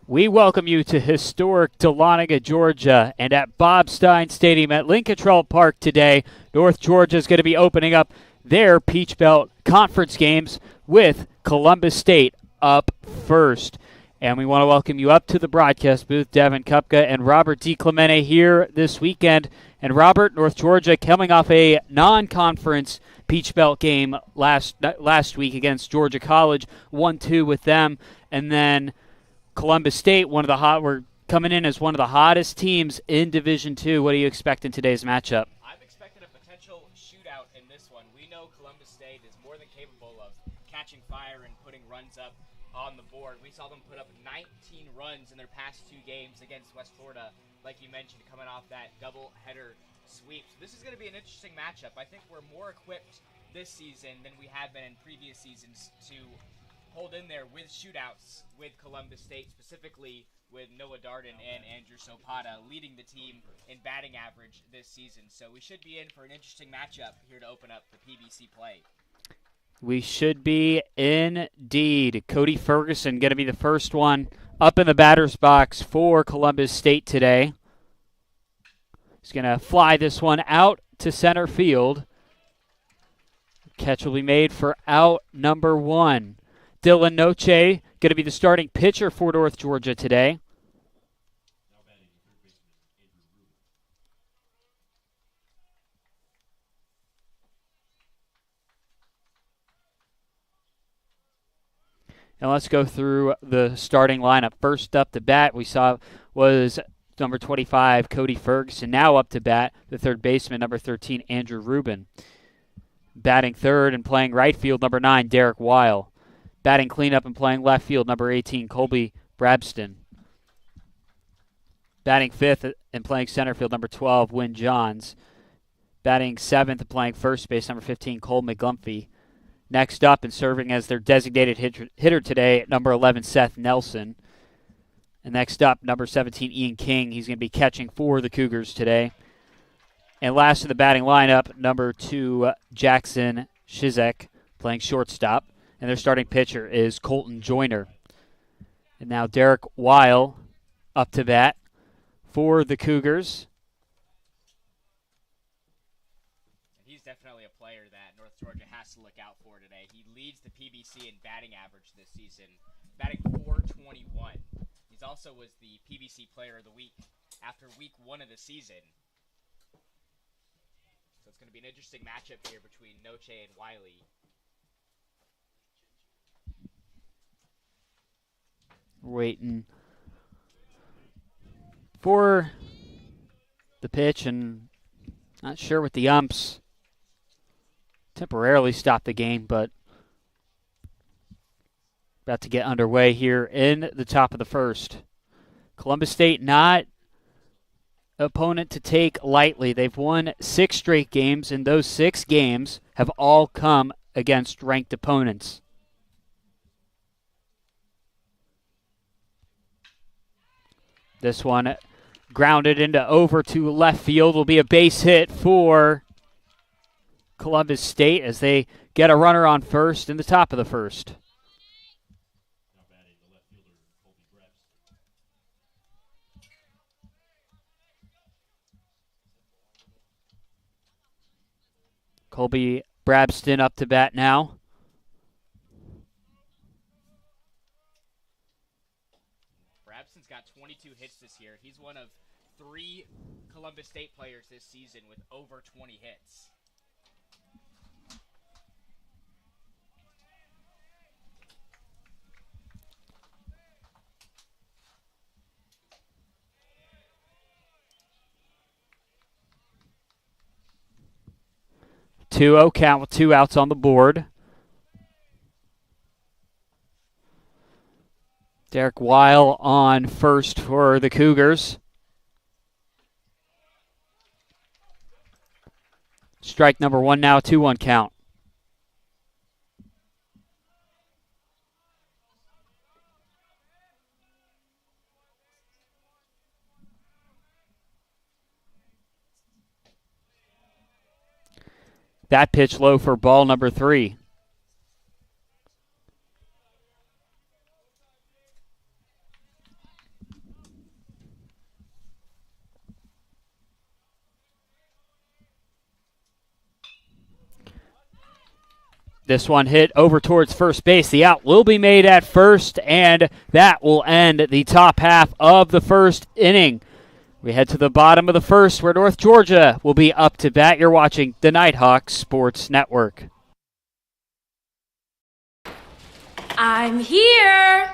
We welcome you to historic Dahlonega, Georgia, and at Bob Stein Stadium at Lincoln Park today. North Georgia is going to be opening up their Peach Belt Conference games with Columbus State up first. And we want to welcome you up to the broadcast booth. Devin Kupka and Robert DiClemente here this weekend. And Robert, North Georgia coming off a non-conference Peach Belt game last week against Georgia College, 1-2 with them, and then Columbus State, we're coming in as one of the hottest teams in Division II. What do you expect in today's matchup? I'm expecting a potential shootout in this one. We know Columbus State is more than capable of catching fire and putting runs up on the board. We saw them put up 19 runs in their past two games against West Florida, like you mentioned, coming off that double-header sweep. So this is going to be an interesting matchup. I think we're more equipped this season than we have been in previous seasons to hold in there with shootouts with Columbus State, specifically with Noah Darden and Andrew Sopata leading the team in batting average this season. So we should be in for an interesting matchup here to open up the PBC play. We should be indeed. Cody Ferguson going to be the first one up in the batter's box for Columbus State today. He's going to fly this one out to center field. Catch will be made for out number one. Dylan Noche going to be the starting pitcher for North Georgia today. And let's go through the starting lineup. First up to bat we saw was number 25, Cody Ferguson. Now up to bat, the third baseman, number 13, Andrew Rubin. Batting third and playing right field, number 9, Derek Weil. Batting cleanup and playing left field, number 18, Colby Brabston. Batting fifth and playing center field, number 12, Wynn Johns. Batting seventh and playing first base, number 15, Cole McGlumphy. Next up and serving as their designated hitter today, number 11, Seth Nelson. And next up, number 17, Ian King. He's going to be catching for the Cougars today. And last in the batting lineup, number 2, Jackson Shizek, playing shortstop. And their starting pitcher is Colton Joyner. And now Derek Weil up to bat for the Cougars. He's definitely a player that North Georgia has to look out for today. He leads the PBC in batting average this season, batting .421. He's also was the PBC Player of the Week after week 1 of the season. So it's going to be an interesting matchup here between Noche and Wiley. Waiting for the pitch, and not sure what the umps temporarily stopped the game, but about to get underway here in the top of the first. Columbus State not opponent to take lightly. They've won 6 straight games, and those 6 games have all come against ranked opponents. This one grounded into over to left field. Will be a base hit for Columbus State as they get a runner on first in the top of the first. Colby Brabston up to bat now. Got 22 hits this year. He's one of 3 Columbus State players this season with over 20 hits. Two-0 count with 2 outs on the board. Derek Weil on first for the Cougars. Strike number 1 now, 2-1 count. That pitch low for ball number 3. This one hit over towards first base. The out will be made at first, and that will end the top half of the first inning. We head to the bottom of the first, where North Georgia will be up to bat. You're watching the Nighthawk Sports Network. I'm here.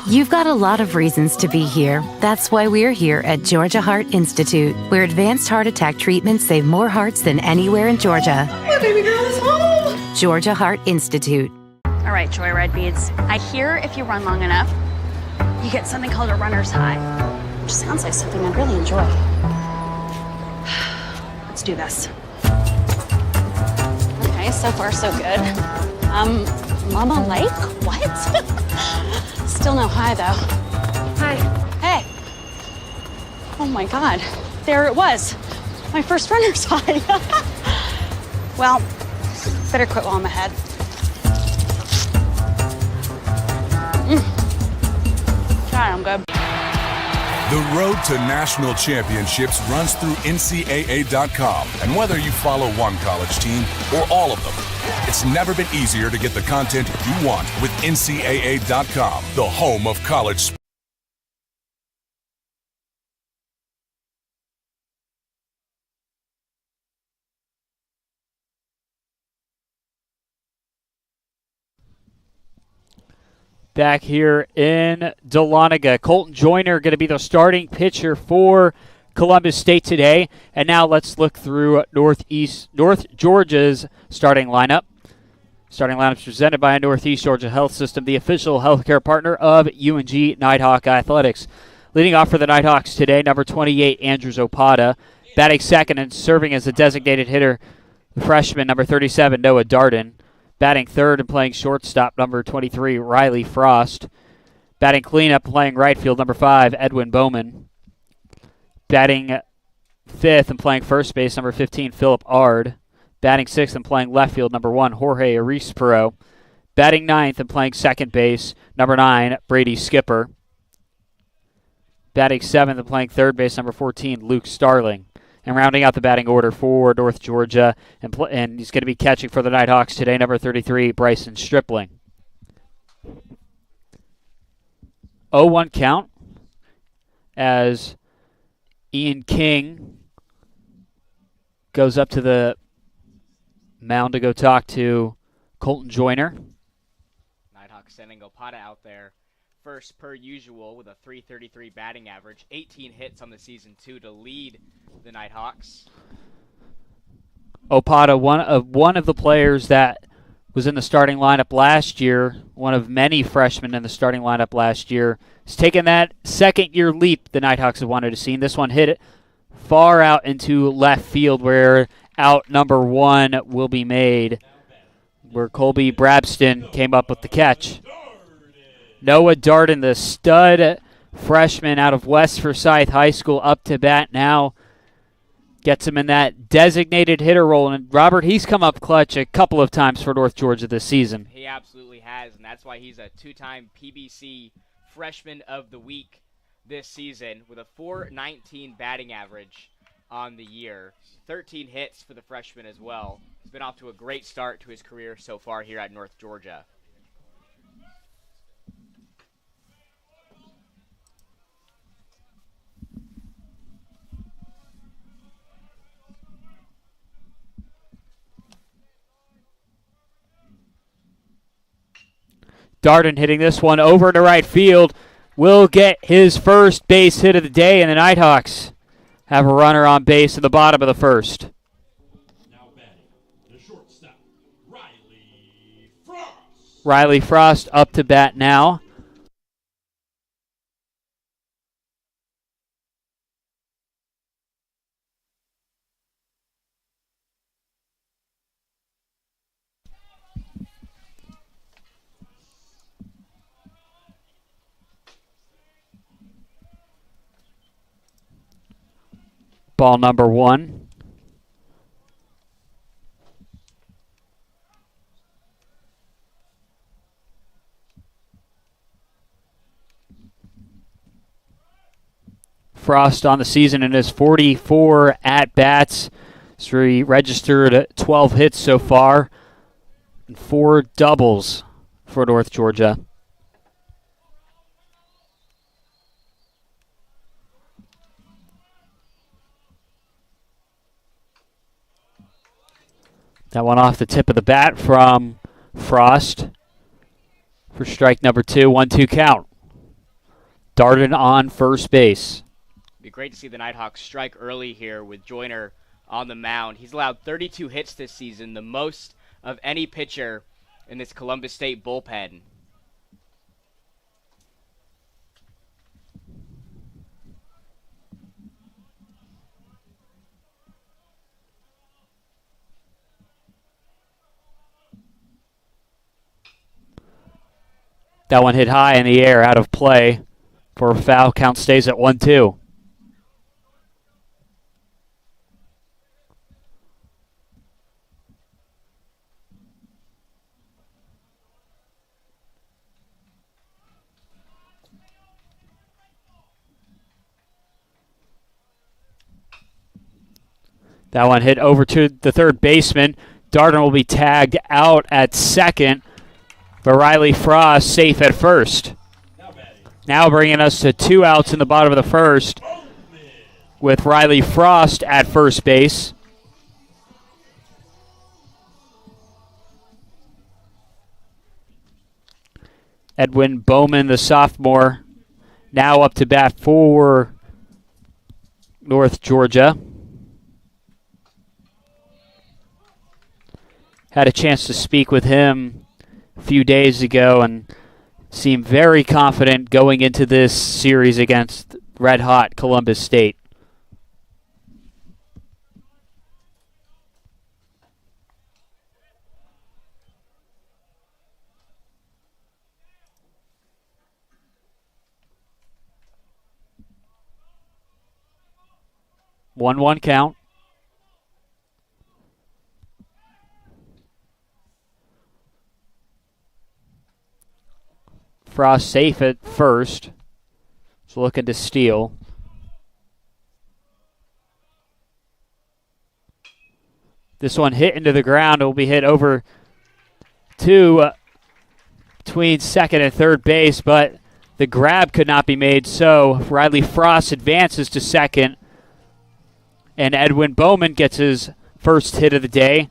You've got a lot of reasons to be here. That's why we're here at Georgia Heart Institute, where advanced heart attack treatments save more hearts than anywhere in Georgia. My baby girl is home. Georgia Heart Institute. All right, Joyride Beads. I hear if you run long enough, you get something called a runner's high, which sounds like something I'd really enjoy. Let's do this. Okay, so far so good. Mama Lake? What? Still no high, though. Hi. Hey. Oh, my God. There it was. My first runner's high. Well, better quit while I'm ahead. God, I'm good. The road to national championships runs through NCAA.com. And whether you follow one college team or all of them, it's never been easier to get the content you want with NCAA.com, the home of college sports. Back here in Dahlonega, Colton Joyner going to be the starting pitcher for Columbus State today. And now let's look through North Georgia's starting lineup. Starting lineup is presented by Northeast Georgia Health System, the official healthcare partner of UNG Nighthawk Athletics. Leading off for the Nighthawks today, number 28, Andrew Zopada. Batting second and serving as a designated hitter, the freshman, number 37, Noah Darden. Batting third and playing shortstop, number 23, Riley Frost. Batting cleanup, playing right field, number 5, Edwin Bowman. Batting fifth and playing first base, number 15, Philip Ard. Batting sixth and playing left field, number 1, Jorge Arispero. Batting ninth and playing second base, number 9, Brady Skipper. Batting seventh and playing third base, number 14, Luke Starling. And rounding out the batting order for North Georgia, and he's going to be catching for the Nighthawks today, number 33, Bryson Stripling. 0-1 count as Ian King goes up to the mound to go talk to Colton Joyner. Nighthawks sending Opata out there first per usual with a .333 batting average, 18 hits on the season too to lead the Nighthawks. Opata, one of the players that was in the starting lineup last year, one of many freshmen in the starting lineup last year, has taken that second-year leap the Nighthawks have wanted to see. And this one hit it far out into left field where out number 1 will be made, where Colby Brabston came up with the catch. Noah Darden, the stud freshman out of West Forsyth High School, up to bat now. Gets him in that designated hitter role. And, Robert, he's come up clutch a couple of times for North Georgia this season. He absolutely has, and that's why he's a 2-time PBC Freshman of the Week this season with a .419 batting average on the year. 13 hits for the freshman as well. He's been off to a great start to his career so far here at North Georgia. Darden hitting this one over to right field. Will get his first base hit of the day, and the Nighthawks have a runner on base in the bottom of the first. Now batting, the shortstop, Riley Frost. Riley Frost up to bat now. Ball number 1. Frost on the season in his 44 at-bats. So he registered 12 hits so far. and 4 doubles for North Georgia. That one off the tip of the bat from Frost for strike number 2, 1-2 count. Darden on first base. It'd be great to see the Nighthawks strike early here with Joyner on the mound. He's allowed 32 hits this season, the most of any pitcher in this Columbus State bullpen. That one hit high in the air, out of play for a foul. Count stays at 1-2. That one hit over to the third baseman. Darden will be tagged out at second, but Riley Frost safe at first. Now bringing us to 2 outs in the bottom of the first with Riley Frost at first base. Edwin Bowman, the sophomore, now up to bat for North Georgia. Had a chance to speak with him a few days ago and seemed very confident going into this series against red-hot Columbus State. One count. Frost safe at first. So looking to steal. This one hit into the ground. It will be hit over to between second and third base, but the grab could not be made. So Riley Frost advances to second, and Edwin Bowman gets his first hit of the day.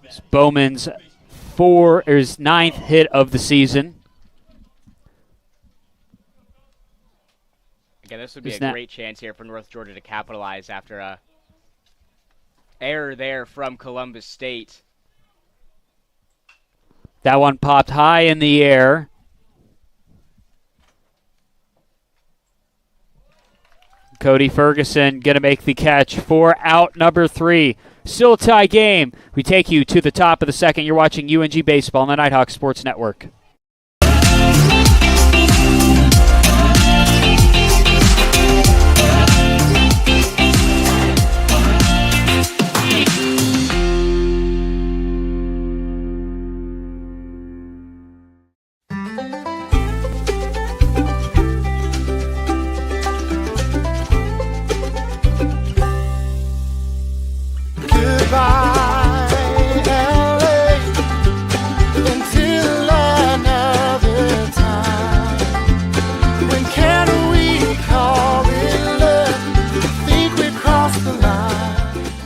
It's Bowman's 9th hit of the season. Again, this would be a great chance here for North Georgia to capitalize after a error there from Columbus State. That one popped high in the air. Cody Ferguson going to make the catch for out number 3. Still a tie game. We take you to the top of the second. You're watching UNG Baseball on the Nighthawk Sports Network.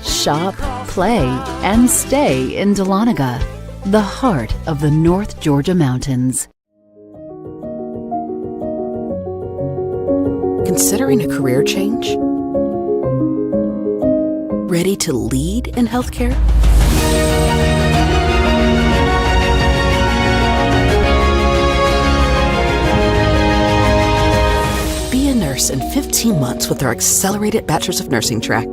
Shop, play, and stay in Dahlonega, the heart of the North Georgia mountains. Considering a career change? Ready to lead in healthcare? Be a nurse in 15 months with our accelerated Bachelor's of Nursing track.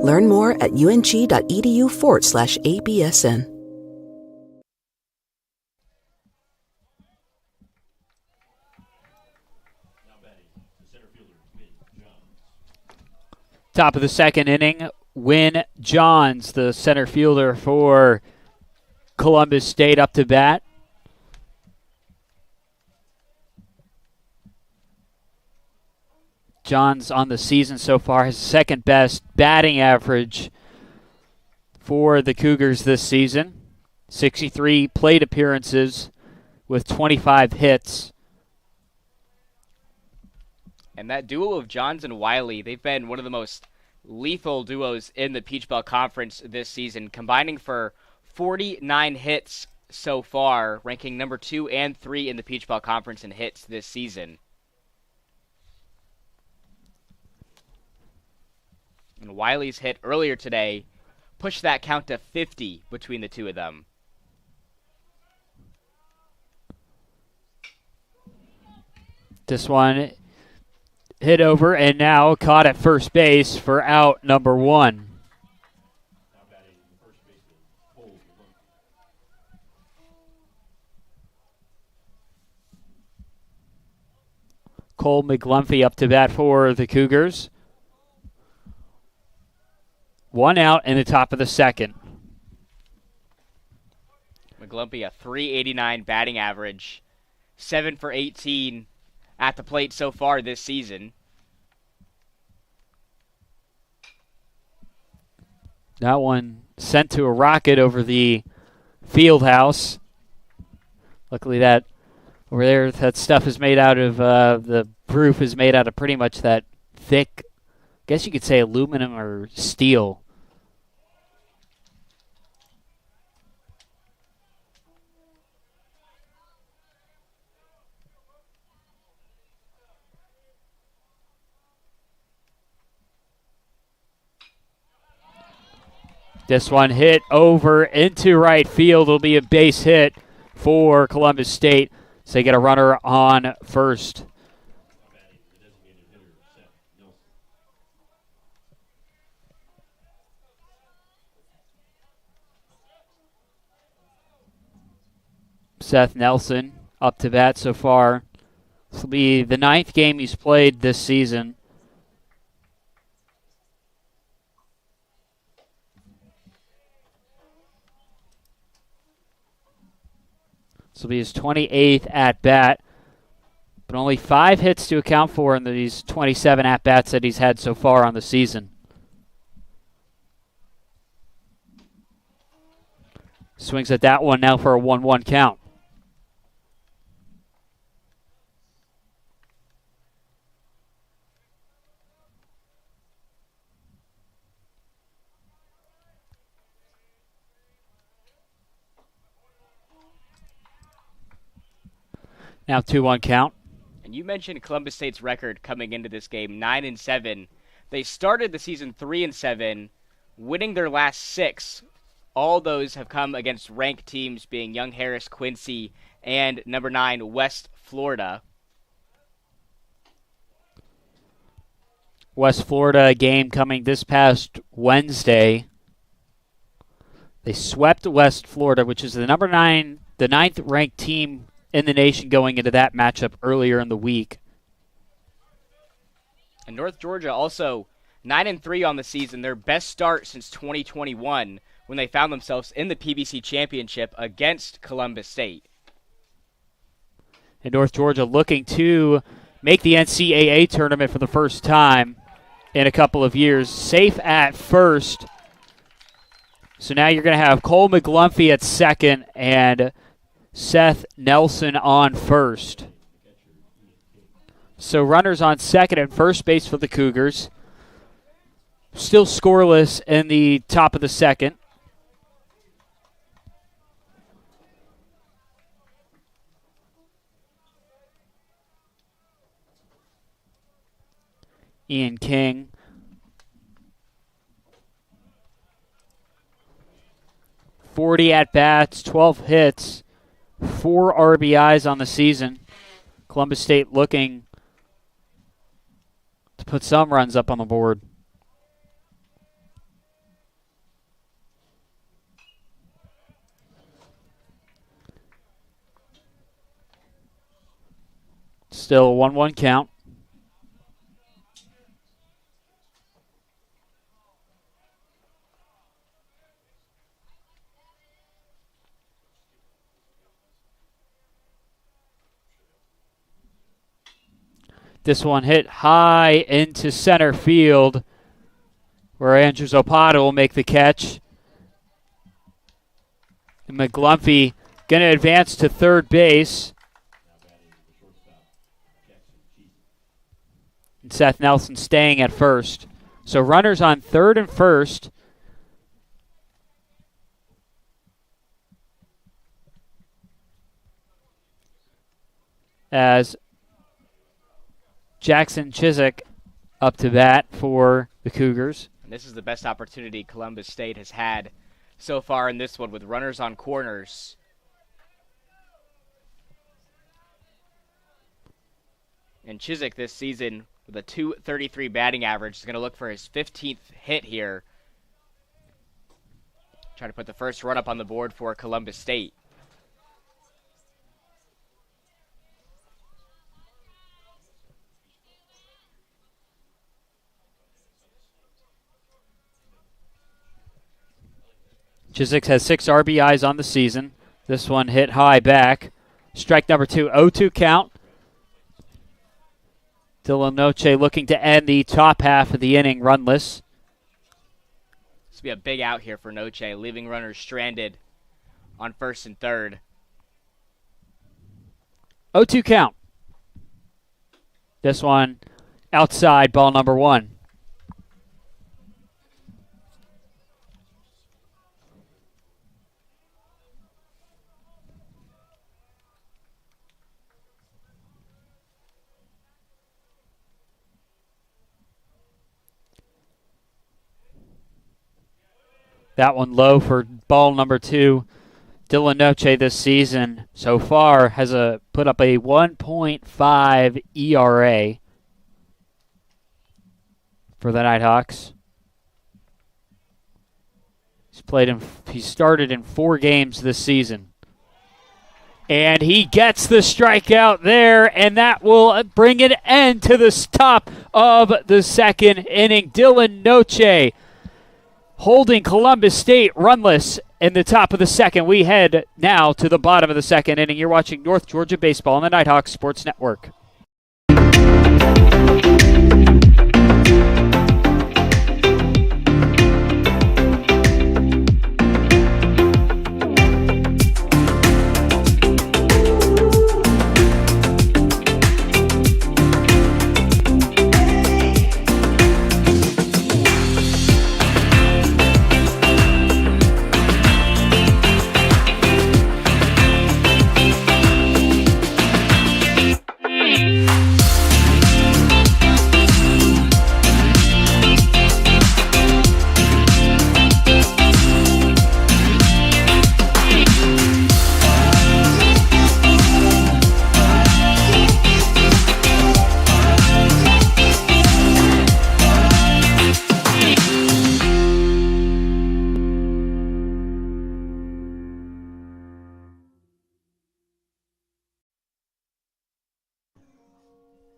Learn more at ung.edu/ABSN. Top of the second inning, Wynn Johns, the center fielder for Columbus State, up to bat. Johns on the season so far has second best batting average for the Cougars this season. 63 plate appearances with 25 hits. And that duo of Johns and Wiley, they've been one of the most lethal duos in the Peach Belt Conference this season, combining for 49 hits so far, ranking number 2 and 3 in the Peach Belt Conference in hits this season. And Wiley's hit earlier today pushed that count to 50 between the two of them. This one hit over and now caught at first base for out number 1. Cole McGlumphy up to bat for the Cougars. 1 out in the top of the second. McGlumpy, a .389 batting average, 7 for 18 at the plate so far this season. That one sent to a rocket over the field house. Luckily that over there, that stuff is made out of, the roof is made out of pretty much that thick, I guess you could say aluminum or steel. This one hit over into right field. It'll be a base hit for Columbus State. So they get a runner on first. Seth Nelson up to bat so far. This will be the 9th game he's played this season. This will be his 28th at-bat, but only 5 hits to account for in these 27 at-bats that he's had so far on the season. Swings at that one now for a 1-1 count. Now 2-1 count. And you mentioned Columbus State's record coming into this game, 9-7. They started the season 3-7, winning their last 6. All those have come against ranked teams, being Young Harris, Quincy, and number 9, West Florida. West Florida game coming this past Wednesday. They swept West Florida, which is the number 9, the 9th ranked team in the nation going into that matchup earlier in the week. And North Georgia also 9-3 on the season, their best start since 2021 when they found themselves in the PBC Championship against Columbus State. And North Georgia looking to make the NCAA tournament for the first time in a couple of years. Safe at first. So now you're going to have Cole McGlumphy at second and Seth Nelson on first. So runners on second and first base for the Cougars. Still scoreless in the top of the second. Ian King. .40 at-bats, 12 hits. 4 RBIs on the season. Columbus State looking to put some runs up on the board. Still a 1-1 count. This one hit high into center field where Andrew Zapata will make the catch. McGlumphy going to advance to third base. And Seth Nelson staying at first. So runners on third and first. As Jackson Chiswick up to bat for the Cougars. And this is the best opportunity Columbus State has had so far in this one with runners on corners. And Chiswick this season with a .233 batting average is going to look for his 15th hit here. Try to put the first run up on the board for Columbus State. Chiswick has 6 RBIs on the season. This one hit high back. Strike number 2, 0-2 count. Dylan Noche looking to end the top half of the inning runless. This will be a big out here for Noche, leaving runners stranded on first and third. 0-2 count. This one outside, ball number 1. That one low for ball number 2. Dylan Noche this season so far has put up a 1.5 ERA for the Nighthawks. He started in 4 games this season. And he gets the strikeout there, and that will bring an end to the top of the second inning. Dylan Noche holding Columbus State runless in the top of the second. We head now to the bottom of the second inning. You're watching North Georgia Baseball on the Nighthawk Sports Network.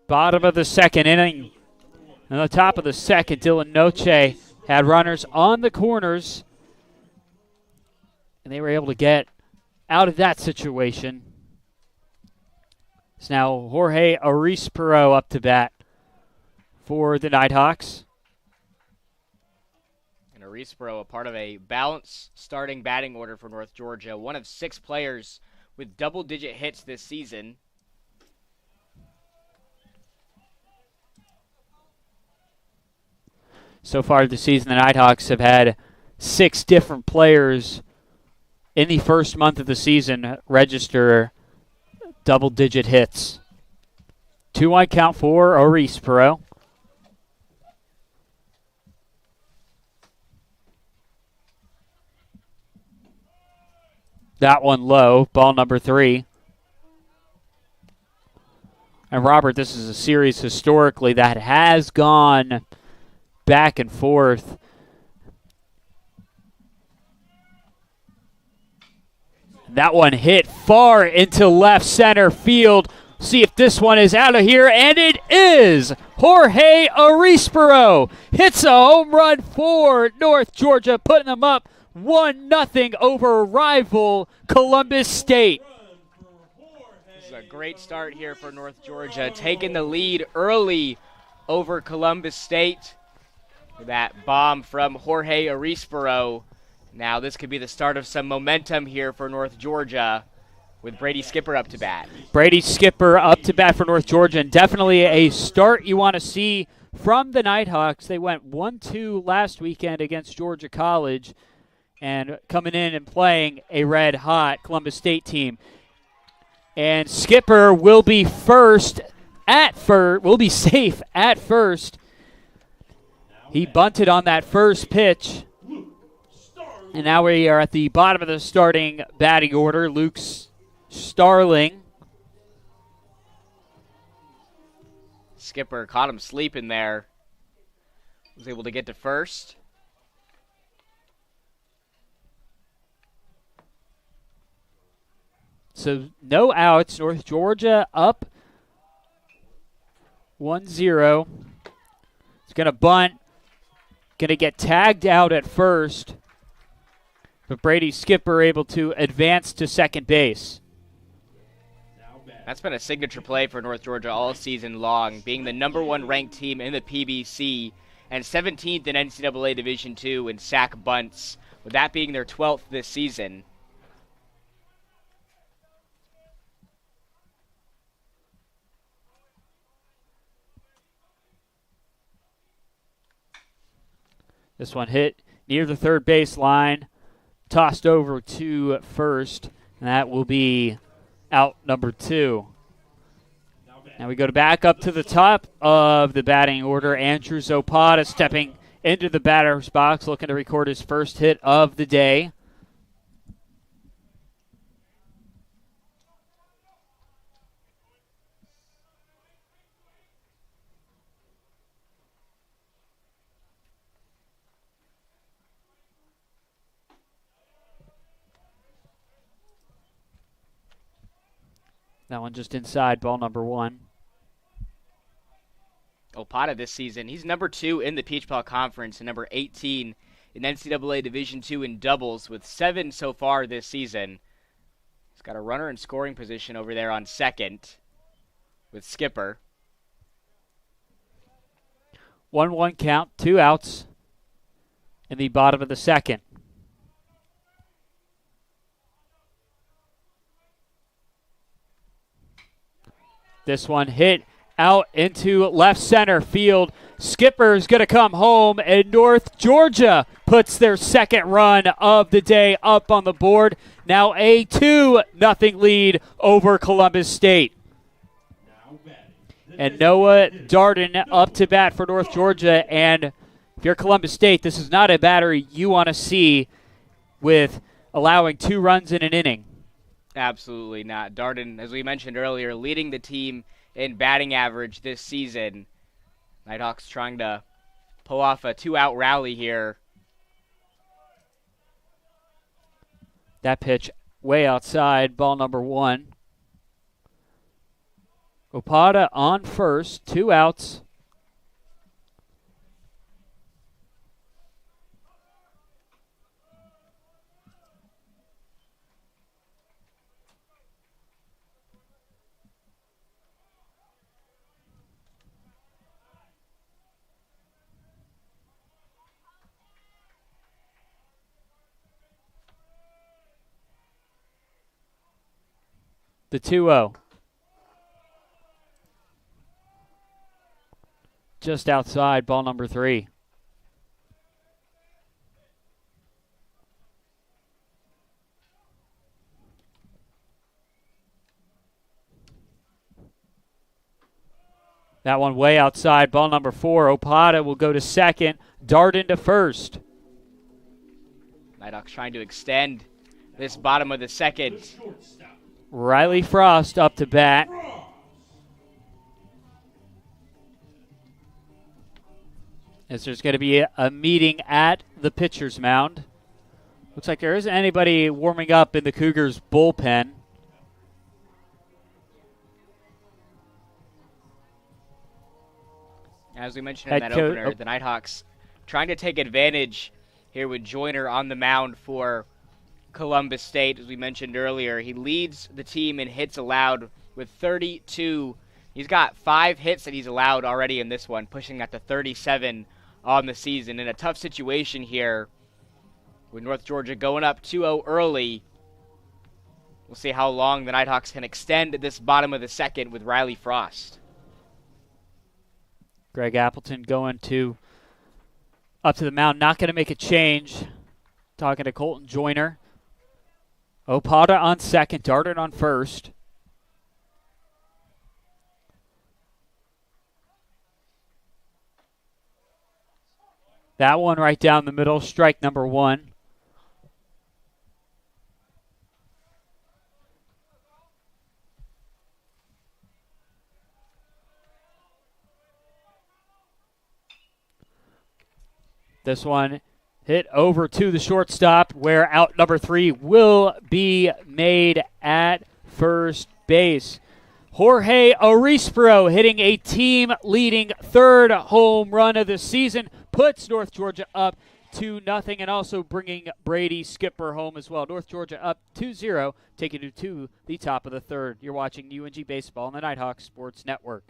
Bottom of the second inning. On the top of the second, Dylan Noche had runners on the corners, and they were able to get out of that situation. It's now Jorge Arispero up to bat for the Nighthawks. And Arispero, a part of a balanced starting batting order for North Georgia. One of 6 players with double-digit hits this season. So far this season, the Nighthawks have had 6 different players in the first month of the season register double-digit hits. 2-1 count for Arispero. That one low, ball number 3. And Robert, this is a series historically that has gone back and forth. That one hit far into left center field. See if this one is out of here, and it is! Jorge Arispero hits a home run for North Georgia, putting them up 1-0 over rival Columbus State. This is a great start here for North Georgia, taking the lead early over Columbus State. That bomb from Jorge Arispero. Now this could be the start of some momentum here for North Georgia with Brady Skipper up to bat. Brady Skipper up to bat for North Georgia, and definitely a start you want to see from the Nighthawks. They went 1-2 last weekend against Georgia College, and coming in and playing a red-hot Columbus State team. And Skipper will be safe at first. He bunted on that first pitch. And now we are at the bottom of the starting batting order. Luke Starling. Skipper caught him sleeping there. Was able to get to first. So no outs. North Georgia up 1-0. It's going to bunt. Going to get tagged out at first. But Brady Skipper able to advance to second base. That's been a signature play for North Georgia all season long, being the #1 ranked team in the PBC and 17th in NCAA Division II in sack bunts, with that being their 12th this season. This one hit near the third base line, tossed over to first, and that will be out number 2. Now we go back up to the top of the batting order. Andrew Zopata stepping into the batter's box, looking to record his first hit of the day. That one just inside, ball number 1. Opata this season, he's #2 in the Peach Ball Conference and #18 in NCAA Division II in doubles with 7 so far this season. He's got a runner in scoring position over there on second with Skipper. 1-1 count, 2 outs in the bottom of the second. This one hit out into left center field. Skipper's going to come home, and North Georgia puts their second run of the day up on the board. Now a 2-0 lead over Columbus State. And Noah Darden up to bat for North Georgia. And if you're Columbus State, this is not a batter you want to see with allowing 2 runs in an inning. Absolutely not. Darden, as we mentioned earlier, leading the team in batting average this season. Nighthawks trying to pull off a 2-out rally here. That pitch way outside, ball number 1. Opata on first, 2 outs. The 2-0. Just outside, ball number 3. That one way outside, ball number 4. Opata will go to second, Darden to first. Nighthawks trying to extend this bottom of the second. Riley Frost up to bat. As there's going to be a meeting at the pitcher's mound. Looks like there isn't anybody warming up in the Cougars' bullpen. As we mentioned in that opener, the Nighthawks trying to take advantage here with Joyner on the mound for Columbus State. As we mentioned earlier, he leads the team in hits allowed with 32. He's got 5 hits that he's allowed already in this one, pushing that to 37 on the season. In a tough situation here with North Georgia going up 2-0 early. We'll see how long the Nighthawks can extend this bottom of the second with Riley Frost. Greg Appleton going up to the mound, not going to make a change. Talking to Colton Joyner. Opada on second, Darden on first. That one right down the middle, strike number one. This one hit over to the shortstop, where out number 3 will be made at first base. Jorge Arispro hitting a team-leading third home run of the season, puts North Georgia up 2-0, and also bringing Brady Skipper home as well. North Georgia up 2-0, taking you to the top of the third. You're watching UNG Baseball on the Nighthawk Sports Network.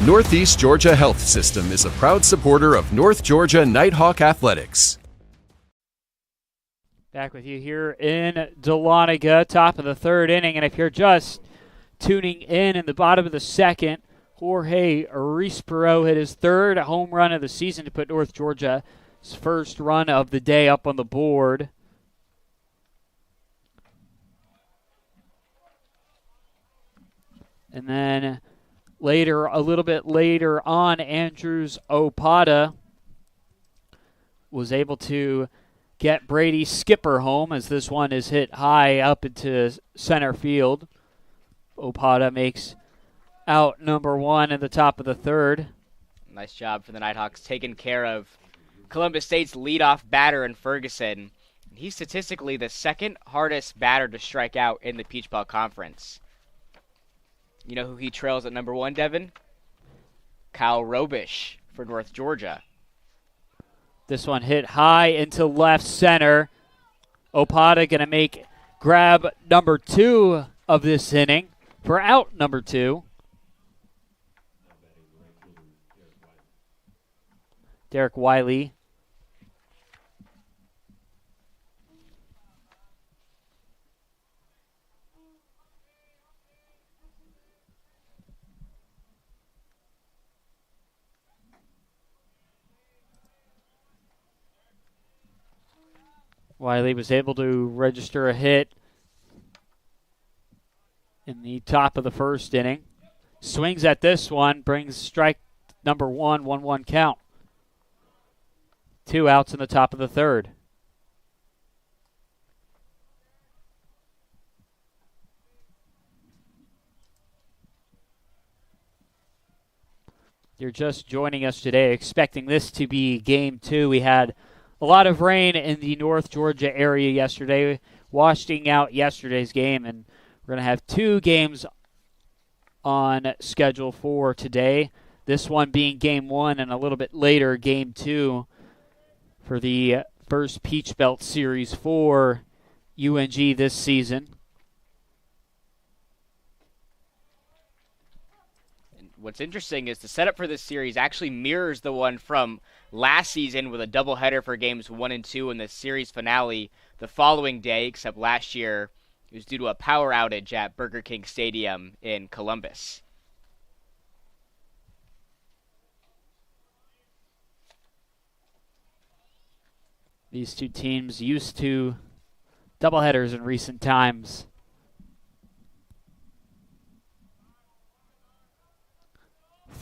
Northeast Georgia Health System is a proud supporter of North Georgia Nighthawk Athletics. Back with you here in Dahlonega, top of the third inning. And if you're just tuning in the bottom of the second, Jorge Arispro hit his third home run of the season to put North Georgia's first run of the day up on the board. And then a little bit later on, Andrews Opada was able to get Brady Skipper home, as this one is hit high up into center field. Opada makes out number one in the top of the third. Nice job for the Nighthawks taking care of Columbus State's leadoff batter in Ferguson. He's statistically the second hardest batter to strike out in the Peach Belt Conference. You know who he trails at number 1, Devin? Kyle Robish for North Georgia. This one hit high into left center. Opada going to grab number 2 of this inning for out number 2. Derek Wiley. Wiley was able to register a hit in the top of the first inning. Swings at this one, brings strike number 1, 1-1 count. 2 outs in the top of the third. You're just joining us today, expecting this to be game 2. We had a lot of rain in the North Georgia area yesterday, washing out yesterday's game, and we're going to have 2 games on schedule for today. This one being game 1, and a little bit later, game 2 for the first Peach Belt Series for UNG this season. What's interesting is the setup for this series actually mirrors the one from last season with a doubleheader for games 1 and 2 and the series finale the following day, except last year it was due to a power outage at Burger King Stadium in Columbus. These two teams used to doubleheaders in recent times.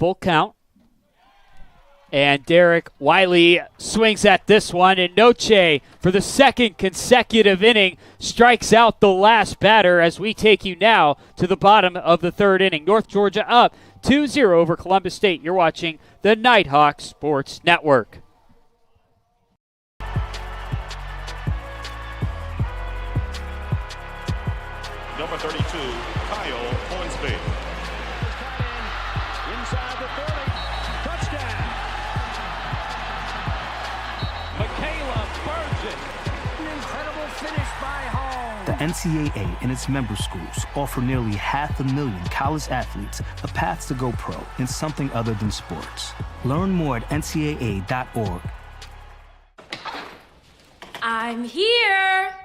full count. And Derek Wiley swings at this one, and Noche, for the second consecutive inning, strikes out the last batter as we take you now to the bottom of the third inning. North Georgia up 2-0 over Columbus State. You're watching the Nighthawk Sports Network. Number 32, Kyle Hornsby. Inside the 30. Touchdown. Michaela Burgess. An incredible finish by Holmes. The NCAA and its member schools offer nearly 500,000 college athletes a path to go pro in something other than sports. Learn more at ncaa.org. I'm here.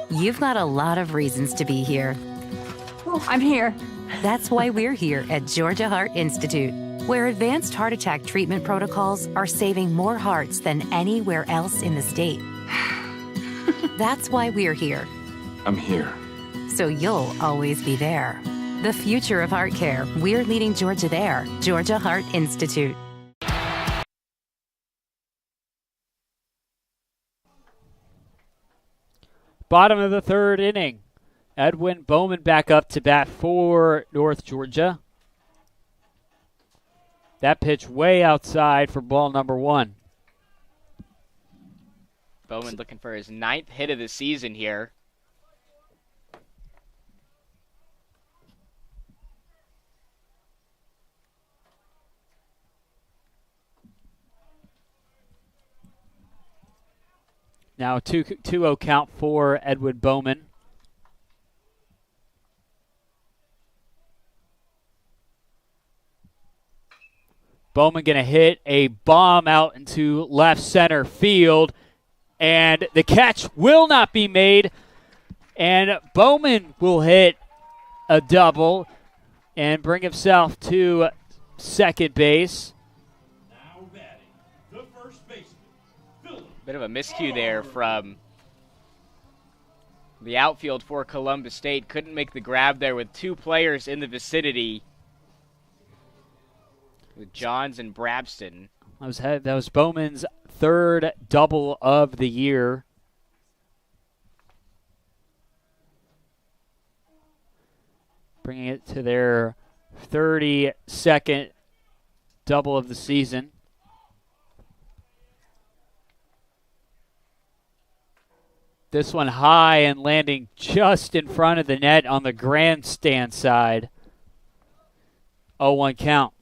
You've got a lot of reasons to be here. I'm here. That's why we're here at Georgia Heart Institute, where advanced heart attack treatment protocols are saving more hearts than anywhere else in the state. That's why we're here. I'm here. So you'll always be there. The future of heart care, we're leading Georgia there. Georgia Heart Institute. Bottom of the third inning. Edwin Bowman back up to bat for North Georgia. That pitch way outside for ball number one. Bowman looking for his 9th hit of the season here. Now 2-0 count for Edwin Bowman. Bowman going to hit a bomb out into left center field, and the catch will not be made, and Bowman will hit a double and bring himself to second base. Now batting, the first baseman, Philip. Bit of a miscue there from the outfield for Columbus State. Couldn't make the grab there with 2 players in the vicinity, with Johns and Brabston. That was Bowman's 3rd double of the year. Bringing it to their 32nd double of the season. This one high and landing just in front of the net on the grandstand side. 0-1 count.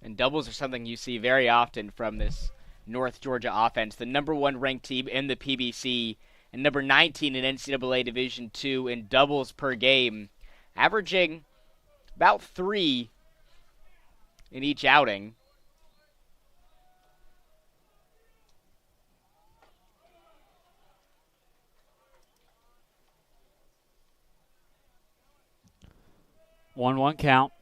And doubles are something you see very often from this North Georgia offense. The number 1 ranked team in the PBC and number 19 in NCAA Division II in doubles per game, averaging about 3 in each outing. One count.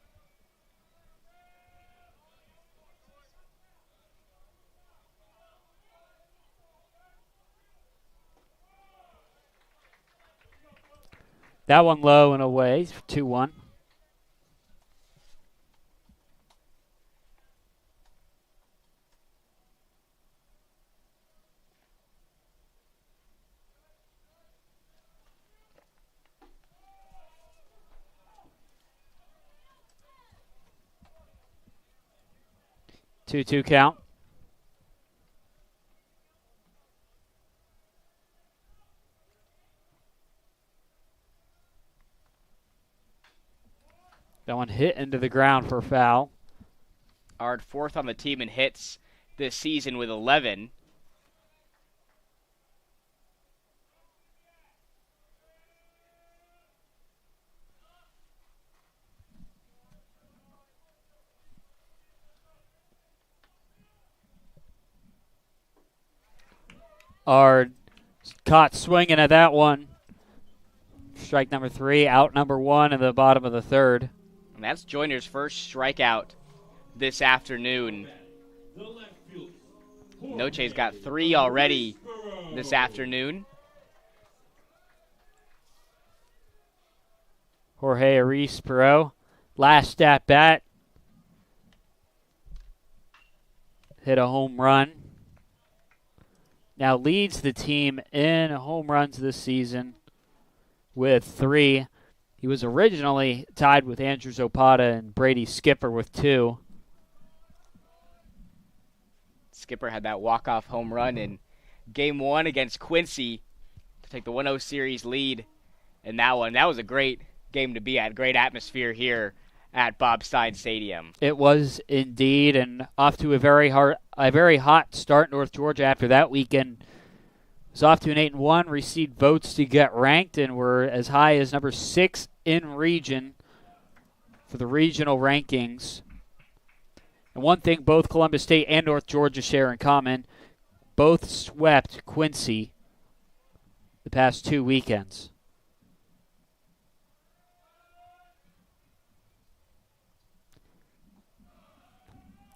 That one low and away, 2-1. Two count. That one hit into the ground for a foul. Ard 4th on the team in hits this season with 11. Ard caught swinging at that one. Strike number 3, out number 1 in the bottom of the third. And that's Joyner's first strikeout this afternoon. Noche's got 3 already this afternoon. Jorge Arispero, last at bat, hit a home run. Now leads the team in home runs this season with 3. He was originally tied with Andrew Zapata and Brady Skipper with 2. Skipper had that walk-off home run in Game 1 against Quincy to take the 1-0 series lead in that one. That was a great game to be at. Great atmosphere here at Bob Stein Stadium. It was indeed, and off to a very hot start. North Georgia after that weekend was off to an 8-1, received votes to get ranked, and were as high as number 6 in region for the regional rankings. And one thing both Columbus State and North Georgia share in common, both swept Quincy the past 2 weekends.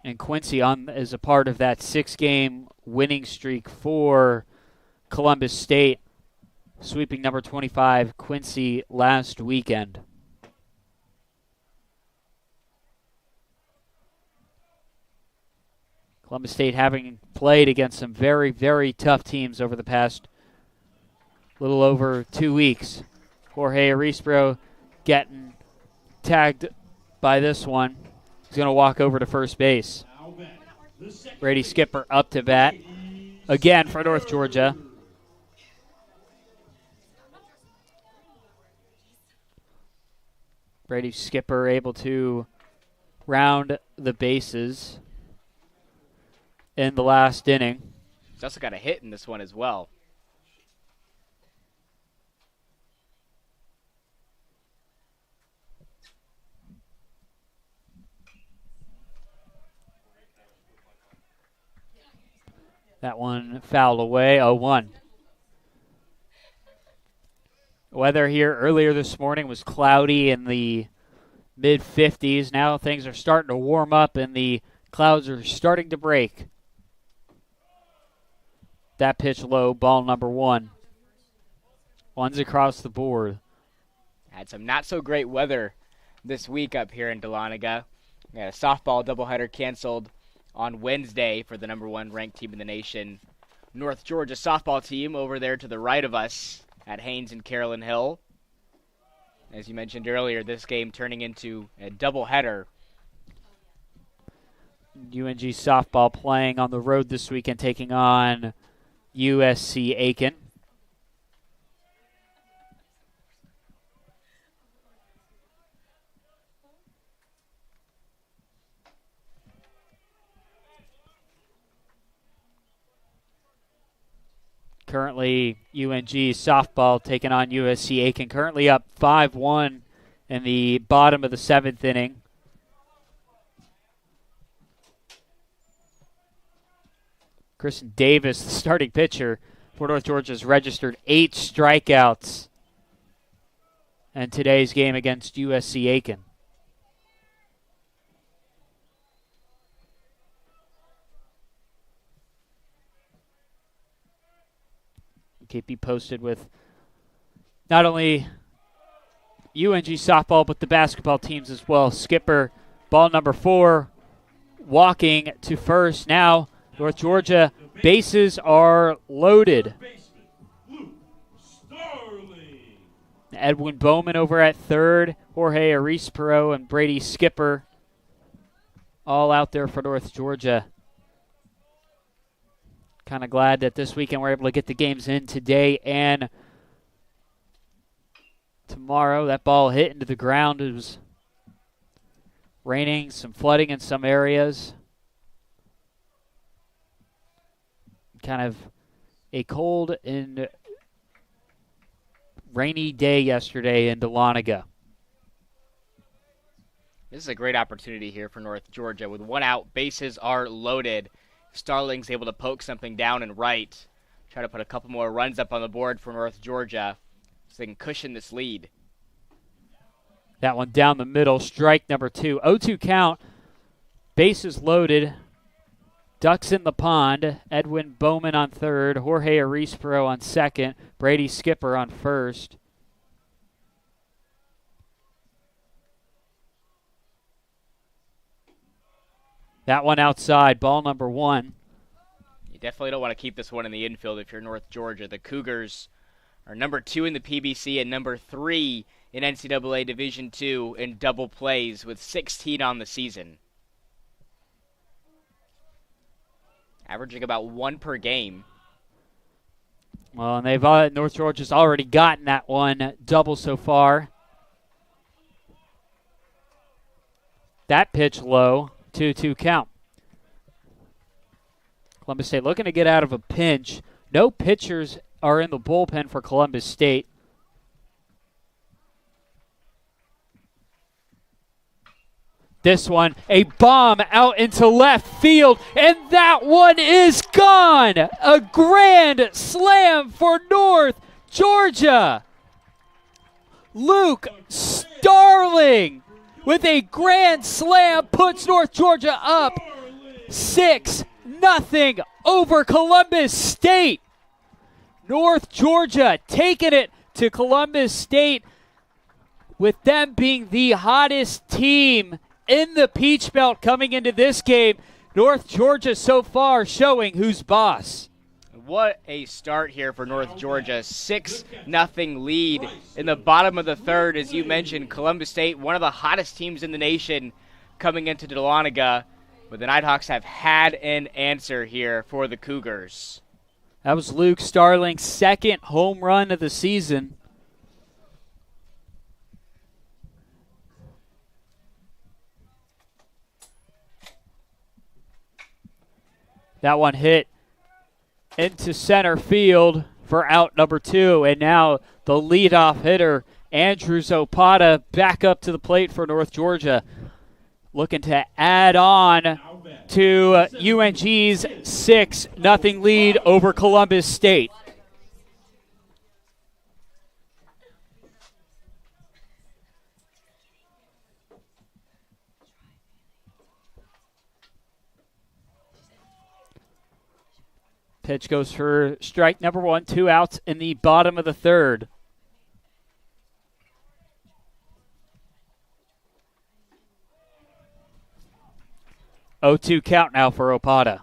And Quincy is a part of that 6-game winning streak for Columbus State, sweeping number 25 Quincy last weekend. Columbus State having played against some very, very tough teams over the past little over 2 weeks. Jorge Arispero getting tagged by this one. He's going to walk over to first base. Brady Skipper up to bat again for North Georgia. Brady Skipper able to round the bases in the last inning. He's also got a hit in this one as well. That one fouled away, 0-1. Weather here earlier this morning was cloudy in the mid-50s. Now things are starting to warm up and the clouds are starting to break. That pitch low, ball number 1. One's across the board. Had some not so great weather this week up here in Dahlonega. We had a softball doubleheader canceled on Wednesday for the number 1 ranked team in the nation, North Georgia softball team over there to the right of us at Haynes and Carolyn Hill. As you mentioned earlier, this game turning into a doubleheader. UNG softball playing on the road this weekend, taking on USC Aiken. Currently, UNG softball taking on USC Aiken. Currently up 5-1 in the bottom of the 7th inning. Kristen Davis, the starting pitcher for North Georgia, has registered 8 strikeouts in today's game against USC Aiken. Keep you posted with not only UNG softball, but the basketball teams as well. Skipper, ball number 4, walking to first. Now, North Georgia bases are loaded. Edwin Bowman over at third. Jorge Arispero and Brady Skipper all out there for North Georgia. Kind of glad that this weekend we're able to get the games in today and tomorrow. That ball hit into the ground. It was raining, some flooding in some areas. Kind of a cold and rainy day yesterday in Dahlonega. This is a great opportunity here for North Georgia. With 1 out, bases are loaded. Starling's able to poke something down and right. Try to put a couple more runs up on the board for North Georgia so they can cushion this lead. That one down the middle, strike number 2. 0-2 count, bases loaded. Ducks in the pond. Edwin Bowman on third. Jorge Arispero on second. Brady Skipper on first. That one outside, ball number 1. You definitely don't want to keep this one in the infield if you're North Georgia. The Cougars are number 2 in the PBC and number 3 in NCAA Division II in double plays with 16 on the season. Averaging about 1 per game. Well, and they've North Georgia's already gotten that one double so far. That pitch low, 2-2 count. Columbus State looking to get out of a pinch. No pitchers are in the bullpen for Columbus State. This one, a bomb out into left field, and that one is gone. A grand slam for North Georgia. Luke Starling with a grand slam puts North Georgia up 6-0 over Columbus State. North Georgia taking it to Columbus State with them being the hottest team in the Peach Belt coming into this game. North Georgia so far showing who's boss. What a start here for North Georgia. 6-0 lead in the bottom of the third. As you mentioned, Columbus State, one of the hottest teams in the nation coming into Dahlonega. But the Nighthawks have had an answer here for the Cougars. That was Luke Starling's second home run of the season. That one hit into center field for out number 2. And now the leadoff hitter, Andrew Zopata, back up to the plate for North Georgia. Looking to add on to UNG's 6-0 lead over Columbus State. Pitch goes for strike number 1, 2 outs in the bottom of the third. Oh, 2 count now for Opata.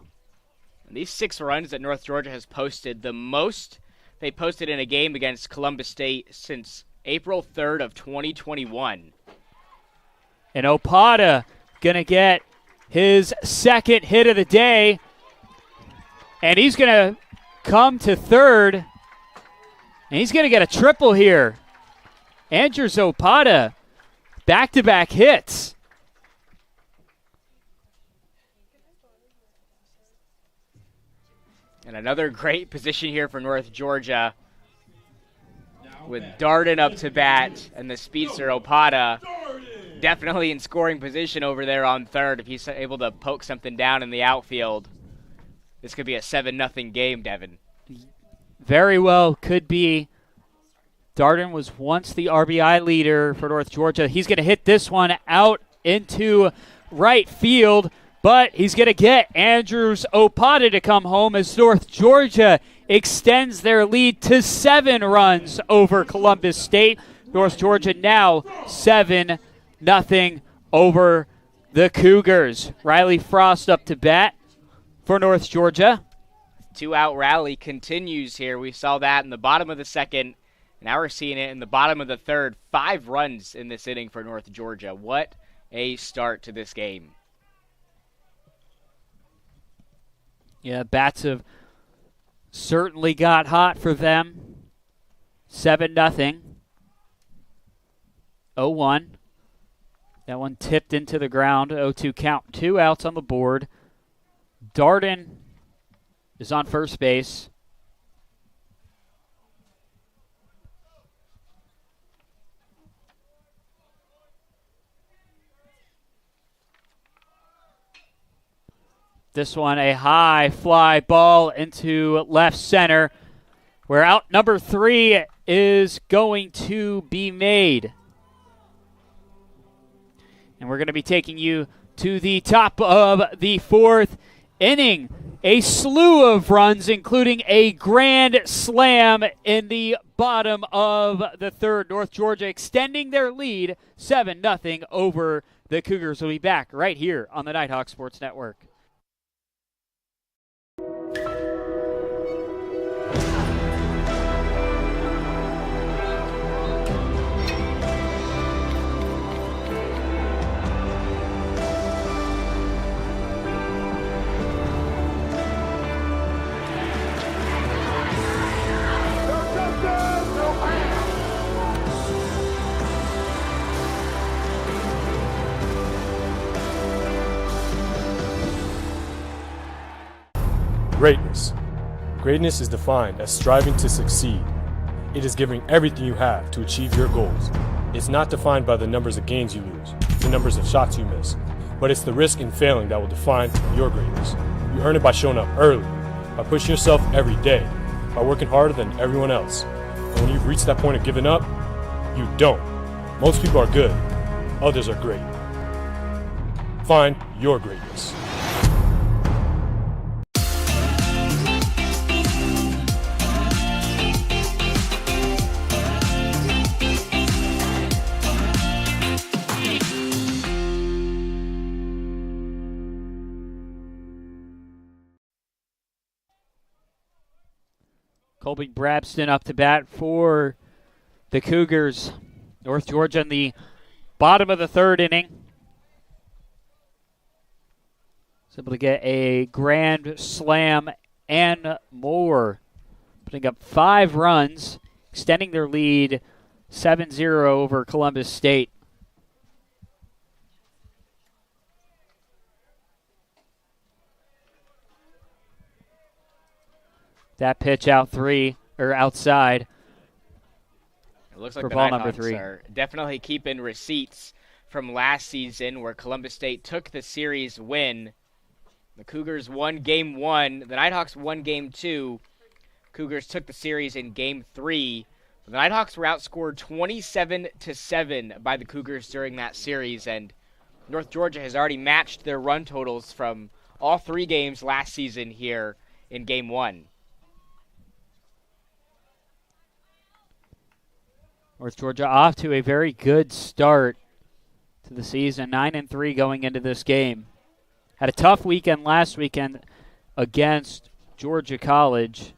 And these 6 runs that North Georgia has posted, the most they posted in a game against Columbus State since April 3rd of 2021. And Opata going to get his second hit of the day. And he's going to come to third. And he's going to get a triple here. Andrew Zopata, back-to-back hits. And another great position here for North Georgia with Darden up to bat and the speedster Opata definitely in scoring position over there on third if he's able to poke something down in the outfield. This could be a 7-0 game, Devin. Very well could be. Darden was once the RBI leader for North Georgia. He's going to hit this one out into right field, but he's going to get Andrews Opata to come home as North Georgia extends their lead to 7 runs over Columbus State. North Georgia now 7-0 over the Cougars. Riley Frost up to bat for North Georgia. 2-out rally continues here. We saw that in the bottom of the second. Now we're seeing it in the bottom of the third. 5 runs in this inning for North Georgia. What a start to this game. Yeah, bats have certainly got hot for them. 7-0. 0-1. That one tipped into the ground. 0-2 count. 2 outs on the board. Darden is on first base. This one, a high fly ball into left center, where out number 3 is going to be made. And we're going to be taking you to the top of the 4th inning. A slew of runs, including a grand slam in the bottom of the third. North Georgia extending their lead 7-0 over The Cougars will be back right here on the Nighthawk Sports Network. Greatness. Greatness is defined as striving to succeed. It is giving everything you have to achieve your goals. It's not defined by the numbers of games you lose, the numbers of shots you miss, but it's the risk in failing that will define your greatness. You earn it by showing up early, by pushing yourself every day, by working harder than everyone else. And when you've reached that point of giving up, you don't. Most people are good, others are great. Find your greatness. Colby Brabston up to bat for the Cougars. North Georgia in the bottom of the third inning. Was able to get a grand slam and more, putting up 5 runs, extending their lead 7-0 over Columbus State. That pitch outside. It looks like for the ball Nighthawks number 3. are definitely keeping receipts from last season where Columbus State took the series win. The Cougars won Game 1. The Nighthawks won Game 2. Cougars took the series in Game 3. The Nighthawks were outscored 27-7 by the Cougars during that series, and North Georgia has already matched their run totals from all 3 games last season here in Game 1. North Georgia off to a very good start to the season, 9-3 going into this game. Had a tough weekend last weekend against Georgia College.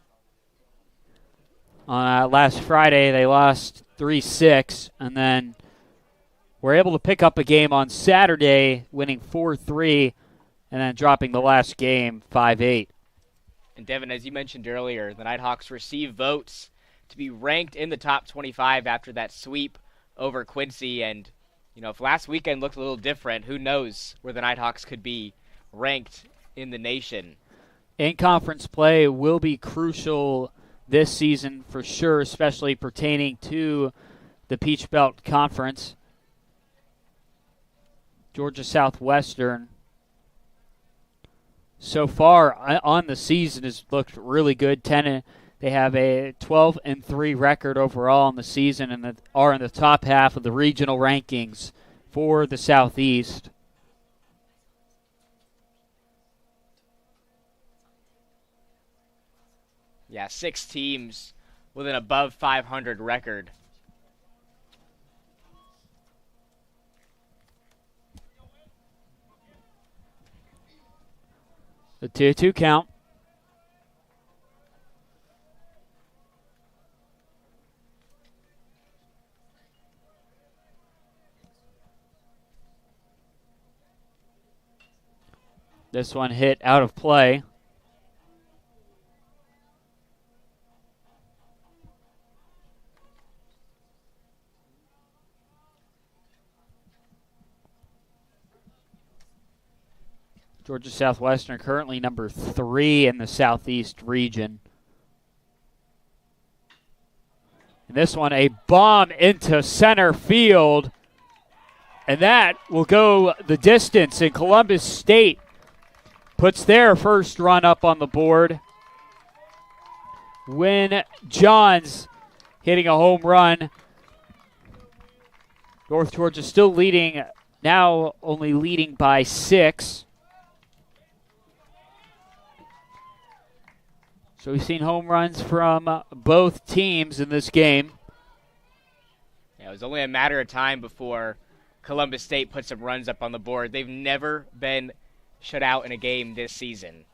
On last Friday, they lost 3-6, and then were able to pick up a game on Saturday, winning 4-3, and then dropping the last game 5-8. And Devin, as you mentioned earlier, the Nighthawks received votes to be ranked in the top 25 after that sweep over Quincy. And, if last weekend looked a little different, who knows where the Nighthawks could be ranked in the nation. In-conference play will be crucial this season for sure, especially pertaining to the Peach Belt Conference. Georgia Southwestern so far on the season has looked really good. They have a 12-3 record overall in the season and are in the top half of the regional rankings for the Southeast. Yeah, 6 teams with an above 500 record. The 2-2 count. This one hit out of play. Georgia Southwestern currently number 3 in the Southeast region. And this one, a bomb into center field. And that will go the distance, and Columbus State puts their first run up on the board. Win Johns hitting a home run. North Georgia still leading, now only leading by 6. So we've seen home runs from both teams in this game. Yeah, it was only a matter of time before Columbus State put some runs up on the board. They've never been shut out in a game this season.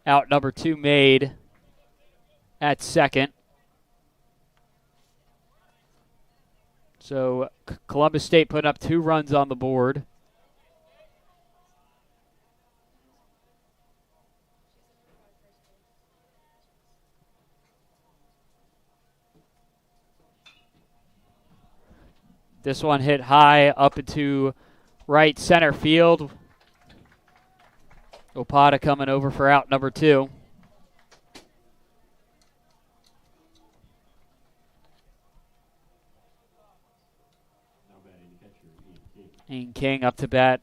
Out number 2 made at second. So Columbus State putting up 2 runs on the board. This one hit high up into right center field. Opata coming over for out number 2. Ian King up to bat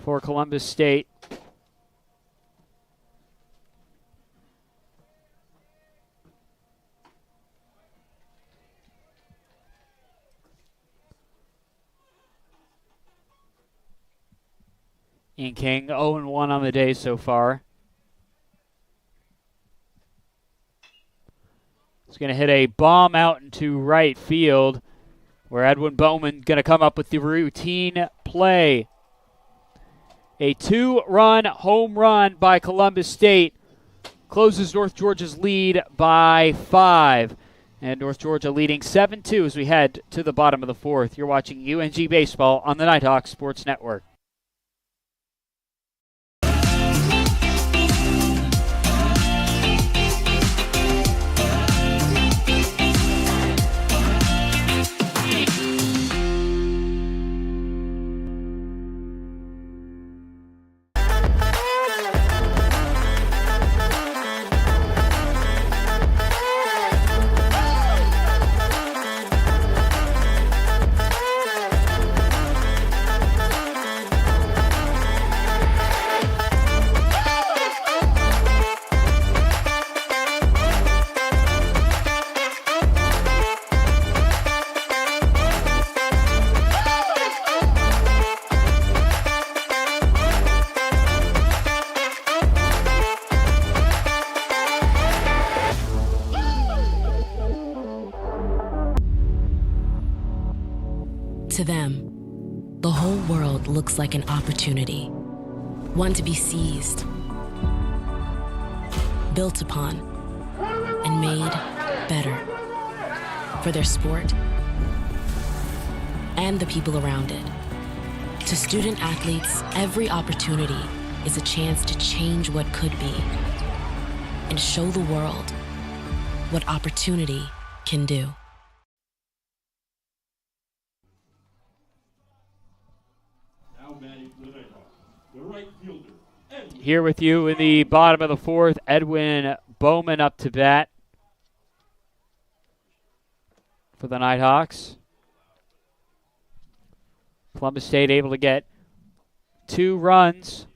for Columbus State. Ian King 0-1 on the day so far. He's going to hit a bomb out into right field, where Edwin Bowman going to come up with the routine play. A 2-run home run by Columbus State closes North Georgia's lead by 5. And North Georgia leading 7-2 as we head to the bottom of the 4th. You're watching UNG Baseball on the Nighthawk Sports Network. To them, the whole world looks like an opportunity, one to be seized, built upon, and made better for their sport and the people around it. To student athletes, every opportunity is a chance to change what could be and show the world what opportunity can do. Here with you in the bottom of the 4th, Edwin Bowman up to bat for the Nighthawks. Columbus State able to get 2 runs,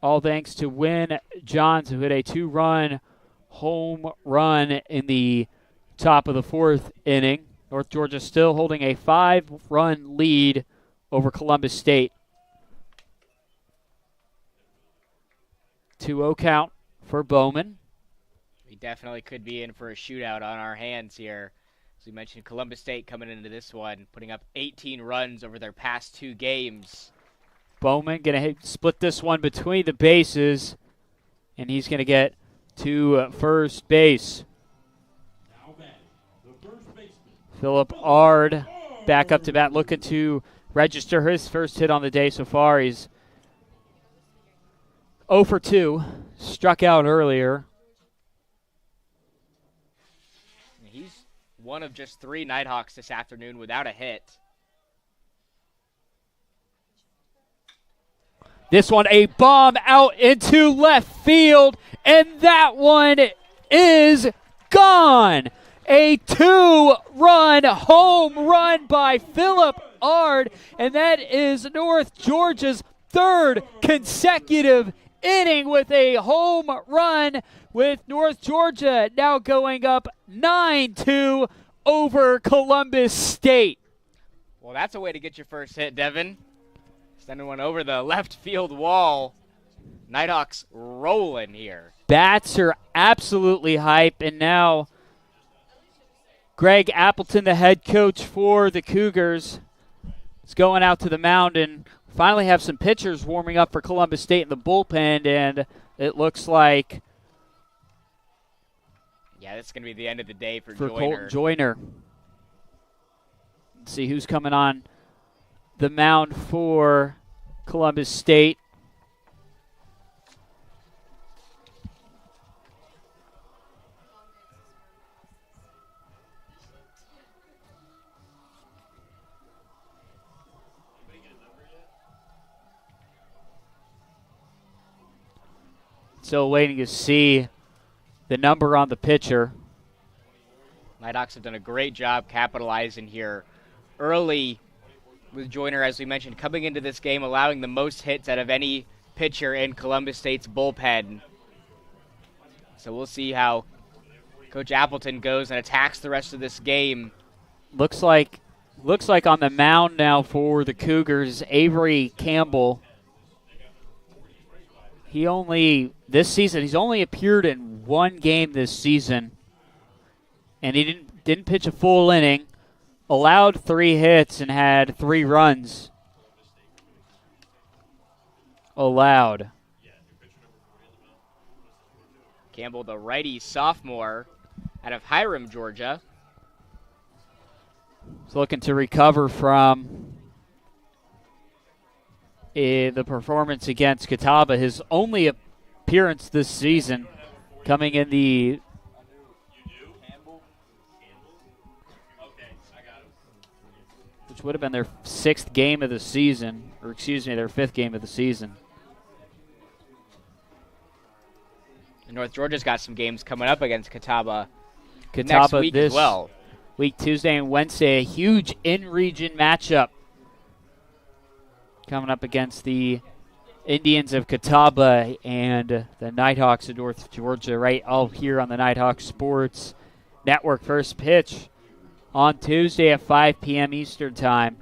all thanks to Wynn Johns, who hit a 2-run home run in the top of the 4th inning. North Georgia still holding a 5-run lead over Columbus State. 2-0 count for Bowman. We definitely could be in for a shootout on our hands here. As we mentioned, Columbus State coming into this one, putting up 18 runs over their past 2 games. Bowman going to split this one between the bases, and he's going to get to first base. Philip Ard back up to bat, looking to register his first hit on the day so far. He's 0 for 2, struck out earlier. He's one of just 3 Nighthawks this afternoon without a hit. This one, a bomb out into left field, and that one is gone. A 2-run home run by Philip Ard, and that is North Georgia's 3rd consecutive inning with a home run, with North Georgia now going up 9-2 over Columbus State. Well, that's a way to get your first hit, Devin. Sending one over the left field wall. Nighthawks rolling here. bats are absolutely hype, and now Greg Appleton, the head coach for the Cougars, is going out to the mound, and finally have some pitchers warming up for Columbus State in the bullpen, and it looks like that's going to be the end of the day for Colton Joyner. Joyner. Let's see who's coming on the mound for Columbus State. Still waiting to see the number on the pitcher. Nighthawks have done a great job capitalizing here early with Joyner, as we mentioned, coming into this game, allowing the most hits out of any pitcher in Columbus State's bullpen. So we'll see how Coach Appleton goes and attacks the rest of this game. Looks like on the mound now for the Cougars, Avery Campbell. He's only appeared in one game this season, and he didn't pitch a full inning, allowed 3 hits, and had 3 runs allowed. Campbell, the righty sophomore out of Hiram, Georgia. He's looking to recover from the performance against Catawba, his only appearance this season, coming in the which would have been their 6th game of the season, or excuse me, their 5th game of the season. And North Georgia's got some games coming up against Catawba next Catawba week this as well. Week, Tuesday and Wednesday, a huge in-region matchup coming up against the Indians of Catawba and the Nighthawks of North Georgia, right all here on the Nighthawk Sports Network. First pitch on Tuesday at 5 p.m. Eastern Time.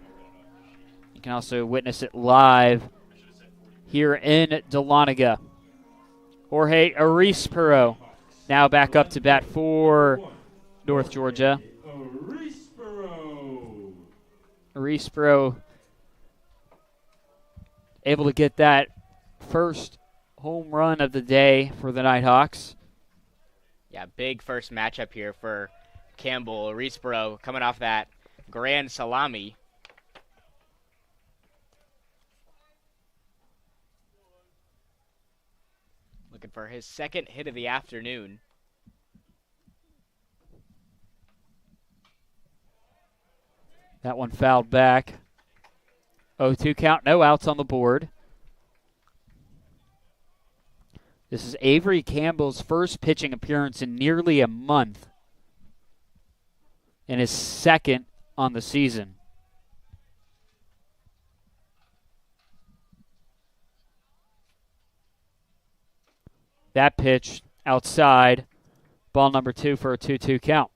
You can also witness it live here in Dahlonega. Jorge Arispero now back up to bat for North Georgia. Arispero able to get that first home run of the day for the Nighthawks. Yeah, big first matchup here for Campbell. Arispero coming off that grand salami. Looking for his second hit of the afternoon. That one fouled back. 0-2 count, no outs on the board. This is Avery Campbell's first pitching appearance in nearly a month, and his second on the season. That pitch outside, ball number 2 for a 2-2 count.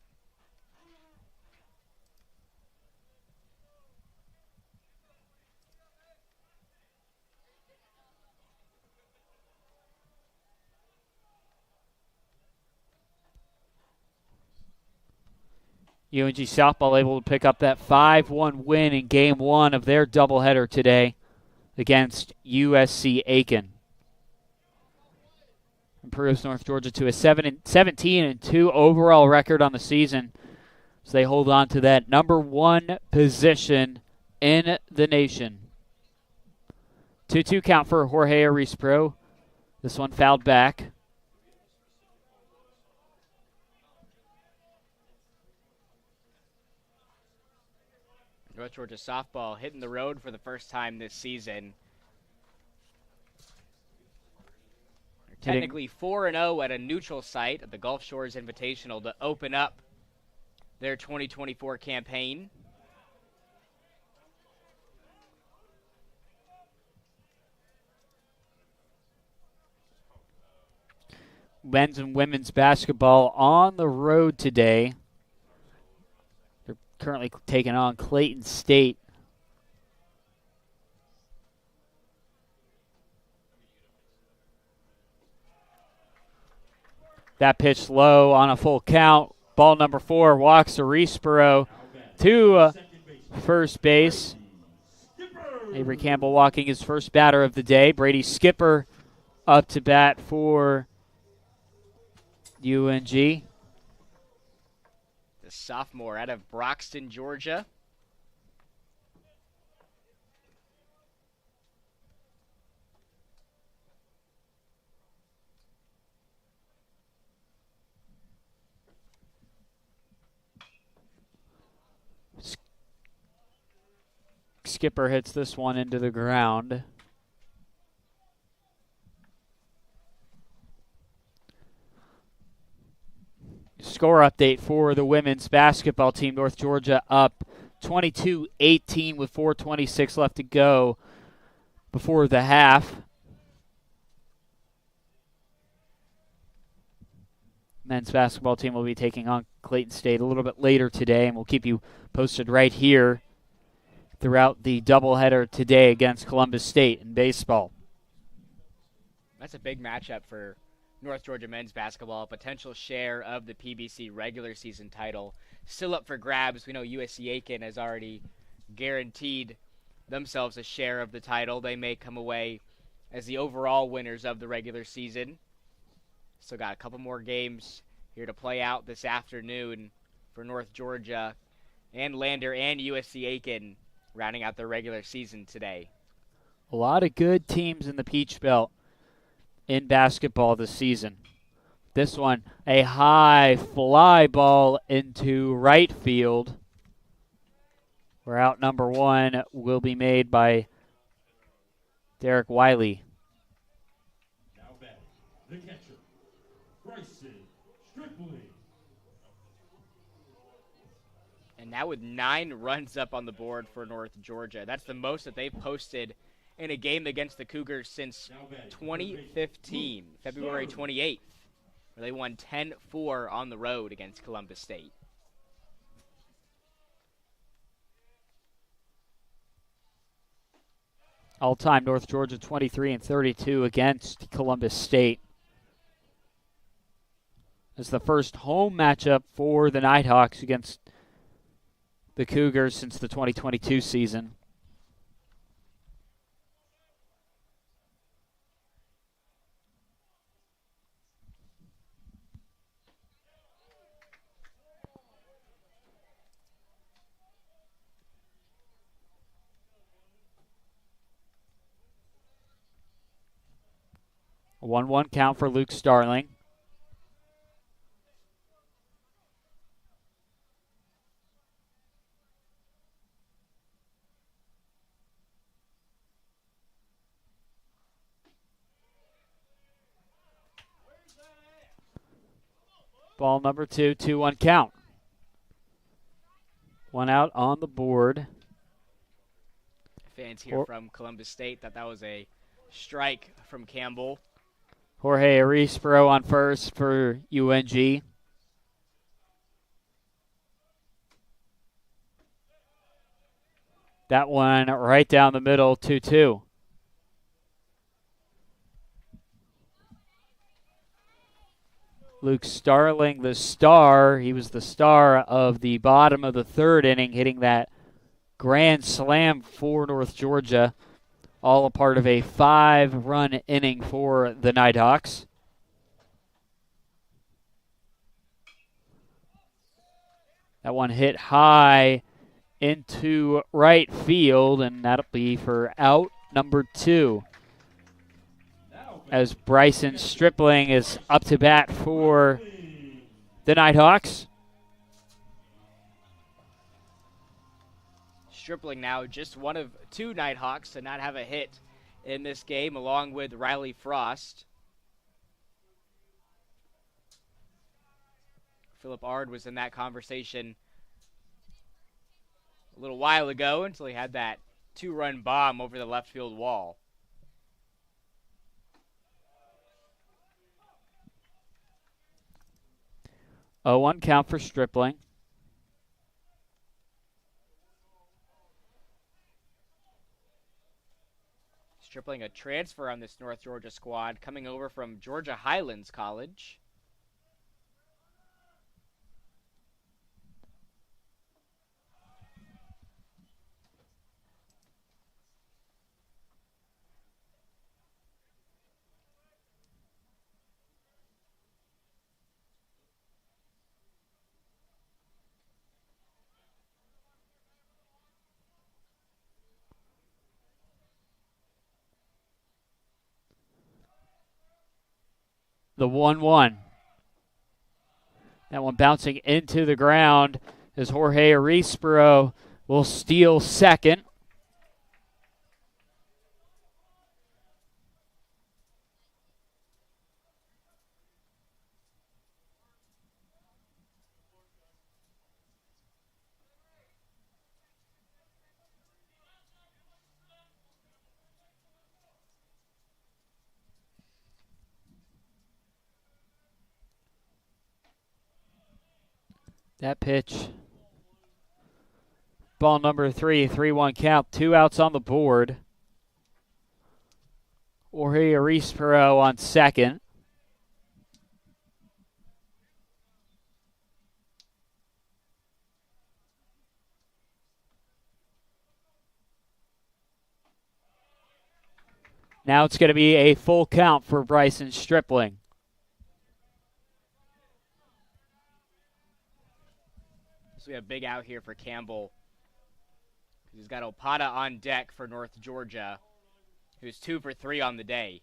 UNG softball able to pick up that 5-1 win in Game 1 of their doubleheader today against USC Aiken. Improves North Georgia to a 17-2 overall record on the season, so they hold on to that number 1 position in the nation. 2-2 count for Jorge Arispero. This one fouled back. North Georgia softball hitting the road for the first time this season. They're technically 4-0 at a neutral site at the Gulf Shores Invitational to open up their 2024 campaign. Men's and women's basketball on the road today. They're currently taking on Clayton State. That pitch low on a full count. Ball number 4 walks Arisborough to first base. Avery Campbell walking his first batter of the day. Brady Skipper up to bat for UNG. The sophomore out of Broxton, Georgia. Skipper hits this one into the ground. Score update for the women's basketball team. North Georgia up 22-18 with 4:26 left to go before the half. Men's basketball team will be taking on Clayton State a little bit later today, and we'll keep you posted right here throughout the doubleheader today against Columbus State in baseball. That's a big matchup for North Georgia men's basketball. A potential share of the PBC regular season title still up for grabs. We know USC Aiken has already guaranteed themselves a share of the title. They may come away as the overall winners of the regular season. Still got a couple more games here to play out this afternoon for North Georgia and Lander and USC Aiken rounding out their regular season today. A lot of good teams in the Peach Belt in basketball this season. This one, a high fly ball into right field, where out number 1 will be made by Derek Wiley. Now batting, the catcher, Bryson Strickland. And now with 9 runs up on the board for North Georgia. That's the most that they've posted in a game against the Cougars since 2015, February 28th, where they won 10-4 on the road against Columbus State. All-time North Georgia 23-32 against Columbus State. It's the first home matchup for the Nighthawks against the Cougars since the 2022 season. A 1-1 count for Luke Starling. Ball number 2, 2-1 count. 1 out on the board. Fans here from Columbus State thought that was a strike from Campbell. Jorge Arisborough on first for UNG. That one right down the middle, 2-2. Luke Starling, the star. He was the star of the bottom of the 3rd inning, hitting that grand slam for North Georgia. All a part of a 5-run inning for the Nighthawks. That one hit high into right field, and that'll be for out number 2. As Bryson Stripling is up to bat for the Nighthawks. Stripling now just one of 2 Nighthawks to not have a hit in this game, along with Riley Frost. Philip Ard was in that conversation a little while ago until he had that 2-run bomb over the left field wall. A 1 count for Stripling. Stripling, a transfer on this North Georgia squad, coming over from Georgia Highlands College. The 1-1. That one bouncing into the ground as Jorge Arispero will steal second. That pitch. Ball number 3, 3-1 count. 2 outs on the board. Jorge Arispero on second. Now it's going to be a full count for Bryson Stripling. So we have a big out here for Campbell. He's got Opata on deck for North Georgia, who's 2 for 3 on the day.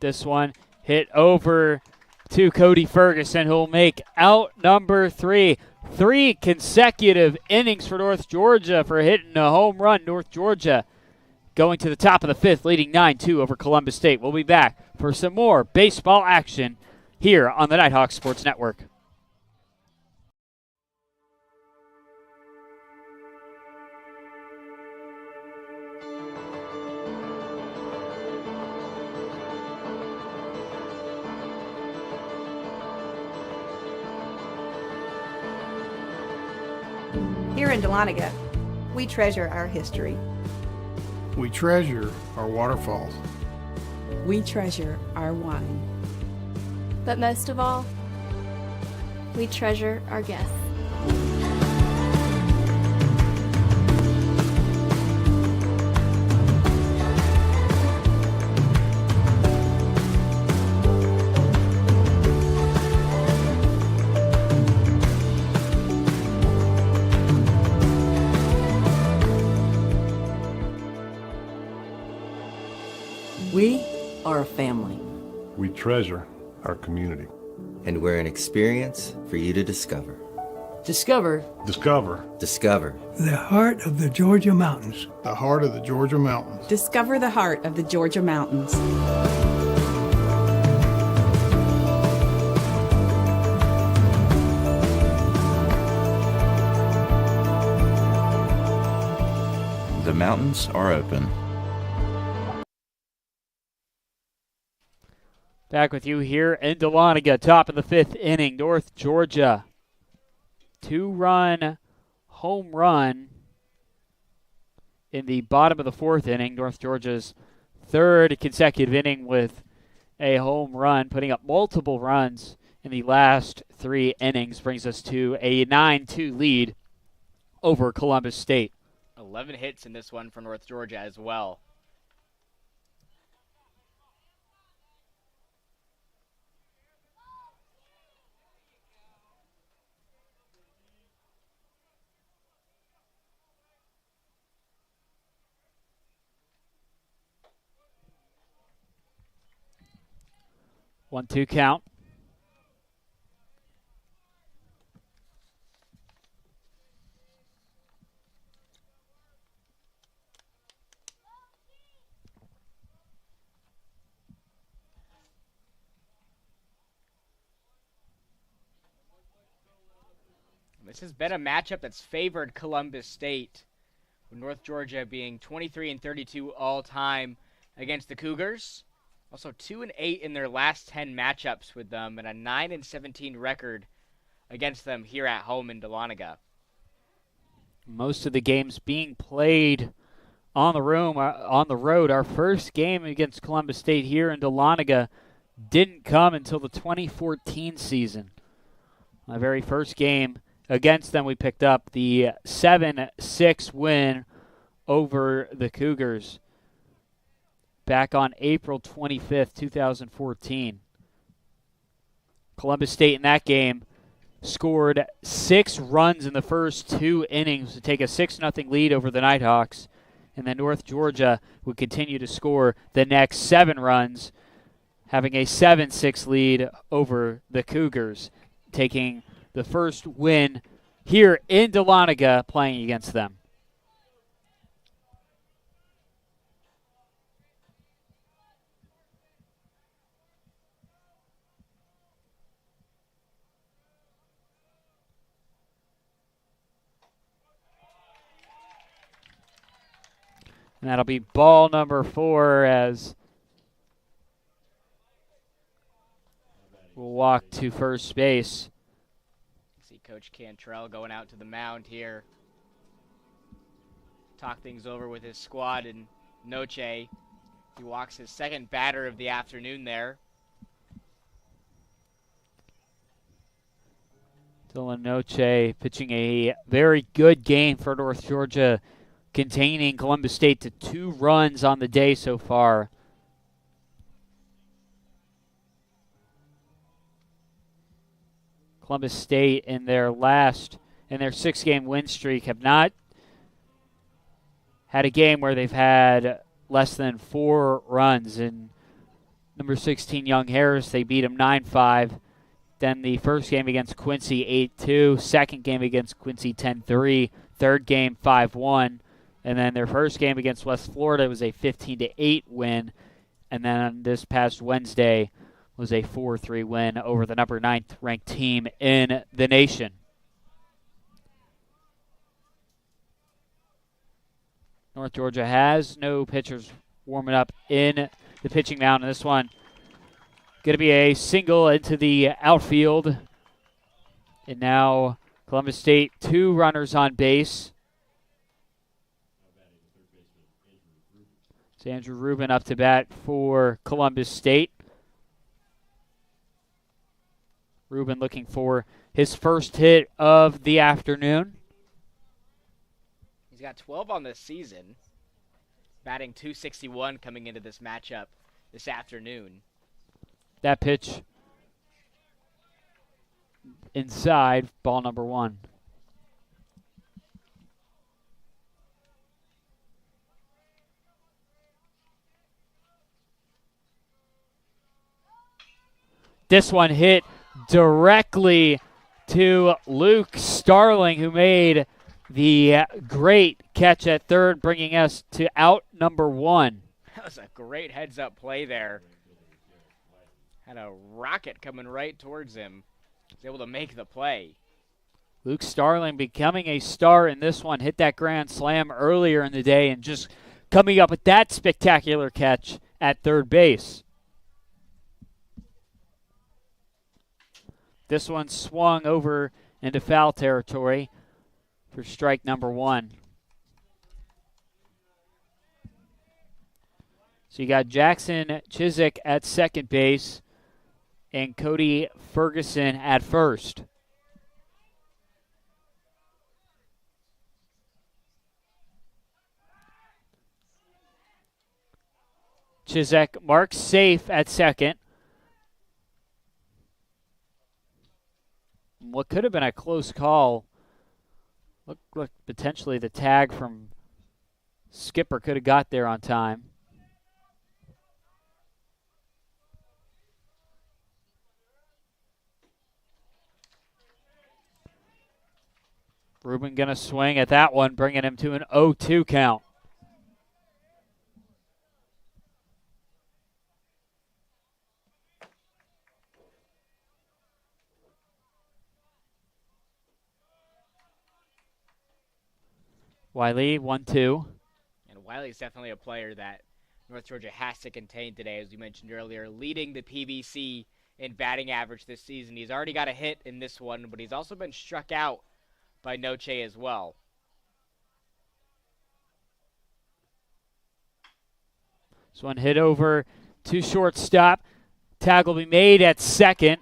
This one hit over to Cody Ferguson, who'll make out number 3. 3 consecutive innings for North Georgia for hitting a home run. North Georgia going to the top of the 5th, leading 9-2 over Columbus State. We'll be back for some more baseball action here on the Nighthawk Sports Network. Here in Dahlonega, we treasure our history. We treasure our waterfalls. We treasure our wine. But most of all, we treasure our guests. We are a family. We treasure our community. And we're an experience for you to discover. Discover. Discover. Discover. The heart of the Georgia mountains. The heart of the Georgia mountains. Discover the heart of the Georgia mountains. The mountains are open. Back with you here in Dahlonega, top of the 5th inning. North Georgia, 2-run home run in the bottom of the 4th inning. North Georgia's 3rd consecutive inning with a home run, putting up multiple runs in the last 3 innings, brings us to a 9-2 lead over Columbus State. 11 hits in this one for North Georgia as well. One-two count. This has been a matchup that's favored Columbus State, with North Georgia being 23-32 all-time against the Cougars. Also 2-8 in their last 10 matchups with them, and a 9-17 record against them here at home in Dahlonega. Most of the games being played on the road. Our first game against Columbus State here in Dahlonega didn't come until the 2014 season. My very first game against them, we picked up the 7-6 win over the Cougars back on April 25th, 2014. Columbus State in that game scored 6 runs in the first 2 innings to take a 6-0 lead over the Nighthawks. And then North Georgia would continue to score the next 7 runs, having a 7-6 lead over the Cougars, taking the first win here in Dahlonega playing against them. And that'll be ball number 4 as we'll walk to first base. See Coach Cantrell going out to the mound here. Talk things over with his squad, and Noche, he walks his second batter of the afternoon there. Dylan Noche pitching a very good game for North Georgia, containing Columbus State to 2 runs on the day so far. Columbus State in their 6-game win streak have not had a game where they've had less than 4 runs. In number 16, Young Harris, they beat them 9-5. Then the first game against Quincy 8-2, second game against Quincy 10-3, third game 5-1. And then their first game against West Florida was a 15-8 win. And then this past Wednesday was a 4-3 win over the number 9th ranked team in the nation. North Georgia has no pitchers warming up in the pitching mound. And this one going to be a single into the outfield. And now Columbus State 2 runners on base. It's Andrew Rubin up to bat for Columbus State. Rubin looking for his first hit of the afternoon. He's got 12 on this season, batting .261 coming into this matchup this afternoon. That pitch inside, ball number 1. This one hit directly to Luke Starling, who made the great catch at third, bringing us to out number 1. That was a great heads-up play there. Had a rocket coming right towards him. Was able to make the play. Luke Starling becoming a star in this one. Hit that grand slam earlier in the day and just coming up with that spectacular catch at third base. This one swung over into foul territory for strike number 1. So you got Jackson Chiswick at second base and Cody Ferguson at first. Chiswick marks safe at second. What could have been a close call. Looked like potentially the tag from Skipper could have got there on time. Rubin going to swing at that one, bringing him to an 0-2 count. Wiley, 1-2. And Wiley's definitely a player that North Georgia has to contain today, as we mentioned earlier, leading the PBC in batting average this season. He's already got a hit in this one, but he's also been struck out by Noche as well. This one hit over to shortstop. Tag will be made at second.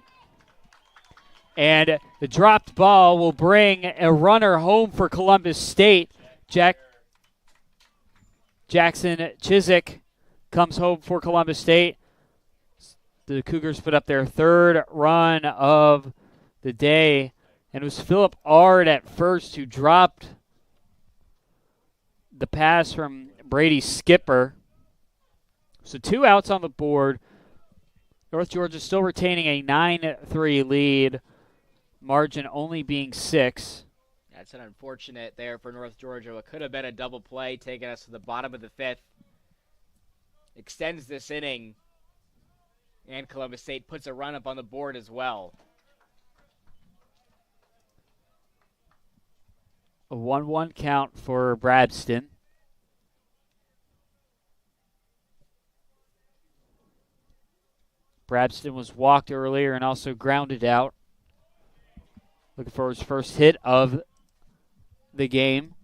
And the dropped ball will bring a runner home for Columbus State. Jackson Chiswick comes home for Columbus State. The Cougars put up their third run of the day And it was Philip Ard at first who dropped the pass from Brady Skipper. So 2 outs on the board. North Georgia still retaining a 9-3 lead, margin only being 6. That's an unfortunate there for North Georgia. It could have been a double play, taking us to the bottom of the 5th. Extends this inning, and Columbus State puts a run up on the board as well. A 1-1 count for Bradston. Bradston was walked earlier and also grounded out. Looking for his first hit of the game.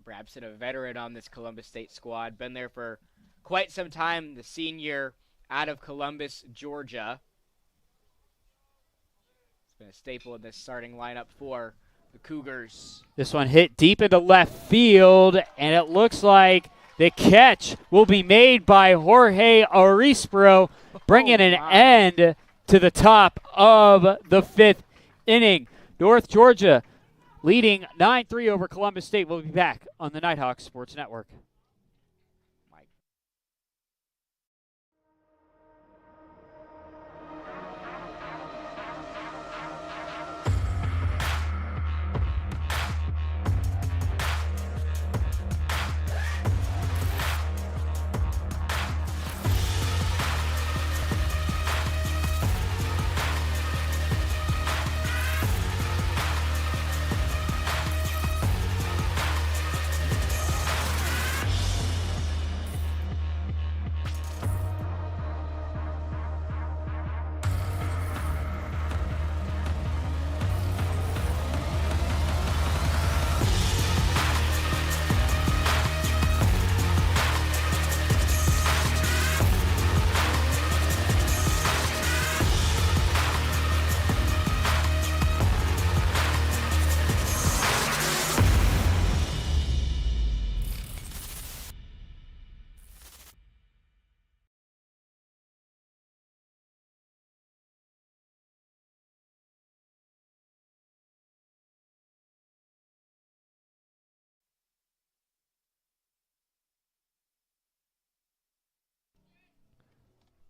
Bradston, a veteran on this Columbus State squad, been there for quite some time, the senior out of Columbus, Georgia. It's been a staple in this starting lineup for the Cougars. This one hit deep into left field, and it looks like the catch will be made by Jorge Arispro, bringing an end to the top of the 5th inning. North Georgia leading 9-3 over Columbus State. We'll be back on the Nighthawk Sports Network.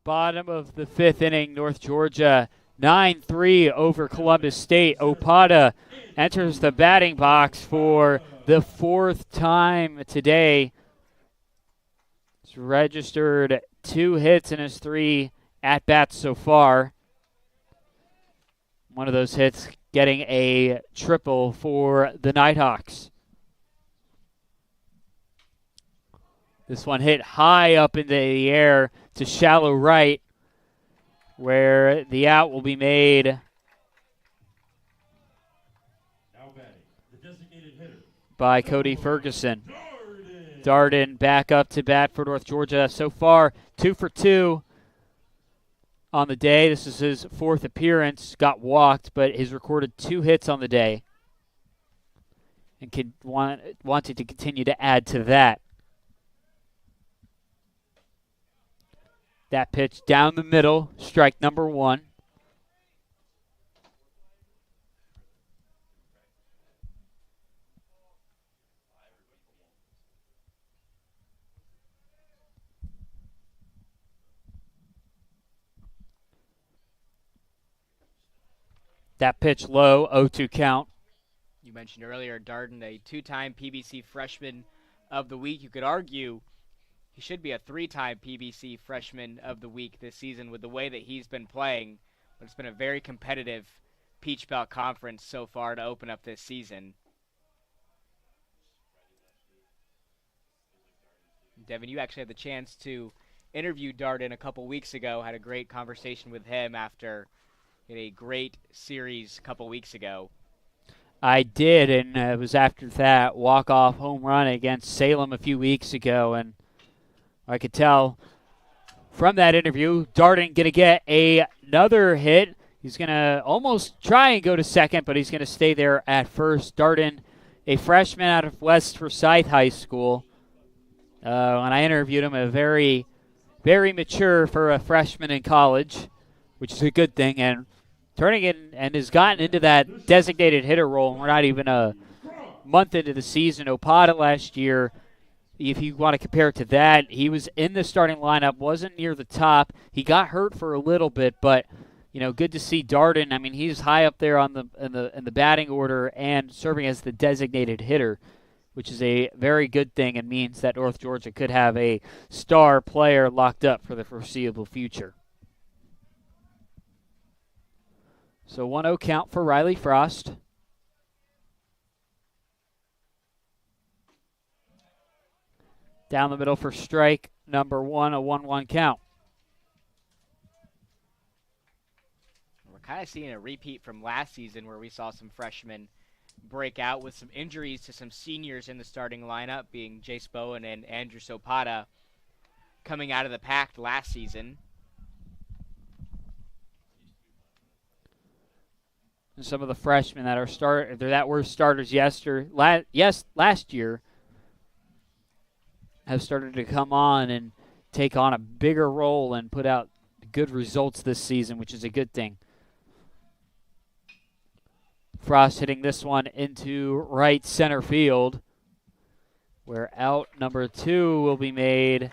Bottom of the 5th inning, North Georgia 9-3 over Columbus State. Opada enters the batting box for the 4th time today. He's registered 2 hits in his 3 at-bats so far. One of those hits getting a triple for the Nighthawks. This one hit high up into the air to shallow right, where the out will be made. Now batting, the designated hitter, by Cody Ferguson. Darden back up to bat for North Georgia. So far, 2 for 2 on the day. This is his 4th appearance. Got walked, but he's recorded 2 hits on the day, and wanted to continue to add to that. That pitch down the middle, strike number 1. That pitch low, 0-2 count. You mentioned earlier, Darden, a 2-time PBC Freshman of the Week. You could argue he should be a 3-time PBC Freshman of the Week this season with the way that he's been playing. But it's been a very competitive Peach Belt Conference so far to open up this season. Devin, you actually had the chance to interview Darden a couple weeks ago. Had a great conversation with him after a great series a couple weeks ago. I did, and it was after that walk-off home run against Salem a few weeks ago, and I could tell from that interview, Darden going to get another hit. He's going to almost try and go to second, but he's going to stay there at first. Darden, a freshman out of West Forsyth High School. When I interviewed him, a very, very mature for a freshman in college. which is a good thing, and turning in and has gotten into that designated hitter role. We're not even a month into the season. Opata last year, if you want to compare it to that, he was in the starting lineup, wasn't near the top. He got hurt for a little bit, but good to see Darden. I mean, he's high up there on in the batting order and serving as the designated hitter, which is a very good thing and means that North Georgia could have a star player locked up for the foreseeable future. So 1-0 count for Riley Frost. Down the middle for strike number 1, a 1-1 count. We're kind of seeing a repeat from last season where we saw some freshmen break out with some injuries to some seniors in the starting lineup, being Jace Bowen and Andrew Sopata coming out of the pack last season. And some of the freshmen that were starters last year have started to come on and take on a bigger role and put out good results this season, which is a good thing. Frost hitting this one into right center field, where out number 2 will be made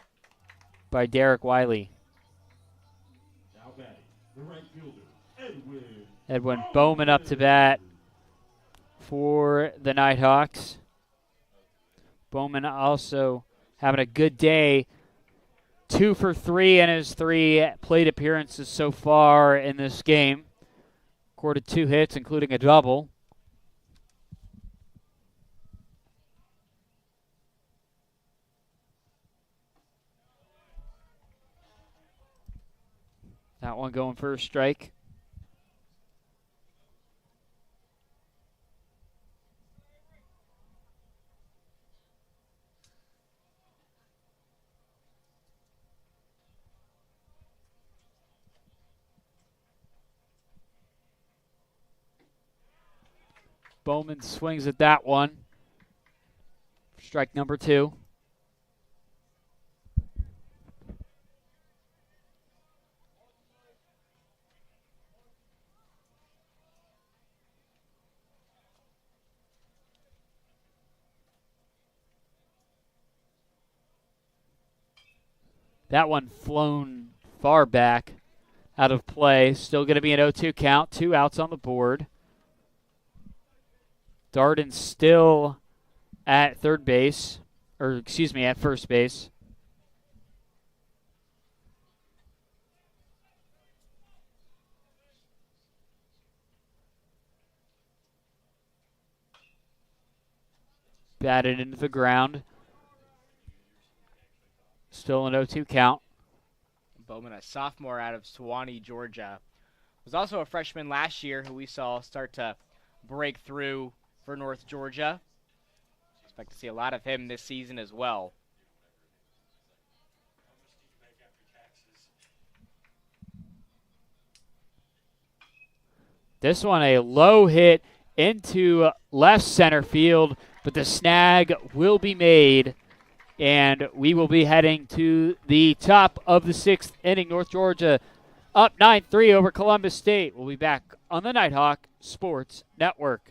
by Derek Wiley. Now batting, the right fielder, Edwin Bowman up to bat for the Nighthawks. Bowman also having a good day. 2 for 3 in his 3 plate appearances so far in this game. Recorded 2 hits, including a double. That one going for a strike. Bowman swings at that one. Strike number 2. That one flown far back, out of play. Still going to be an 0-2 count. 2 outs on the board. Darden still at at first base. Batted into the ground. Still an 0-2 count. Bowman, a sophomore out of Sewanee, Georgia, was also a freshman last year who we saw start to break through for North Georgia. Expect to see a lot of him this season as well. This one a low hit into left center field, but the snag will be made, and we will be heading to the top of the 6th inning. North Georgia up 9-3 over Columbus State. We'll be back on the Nighthawk Sports Network.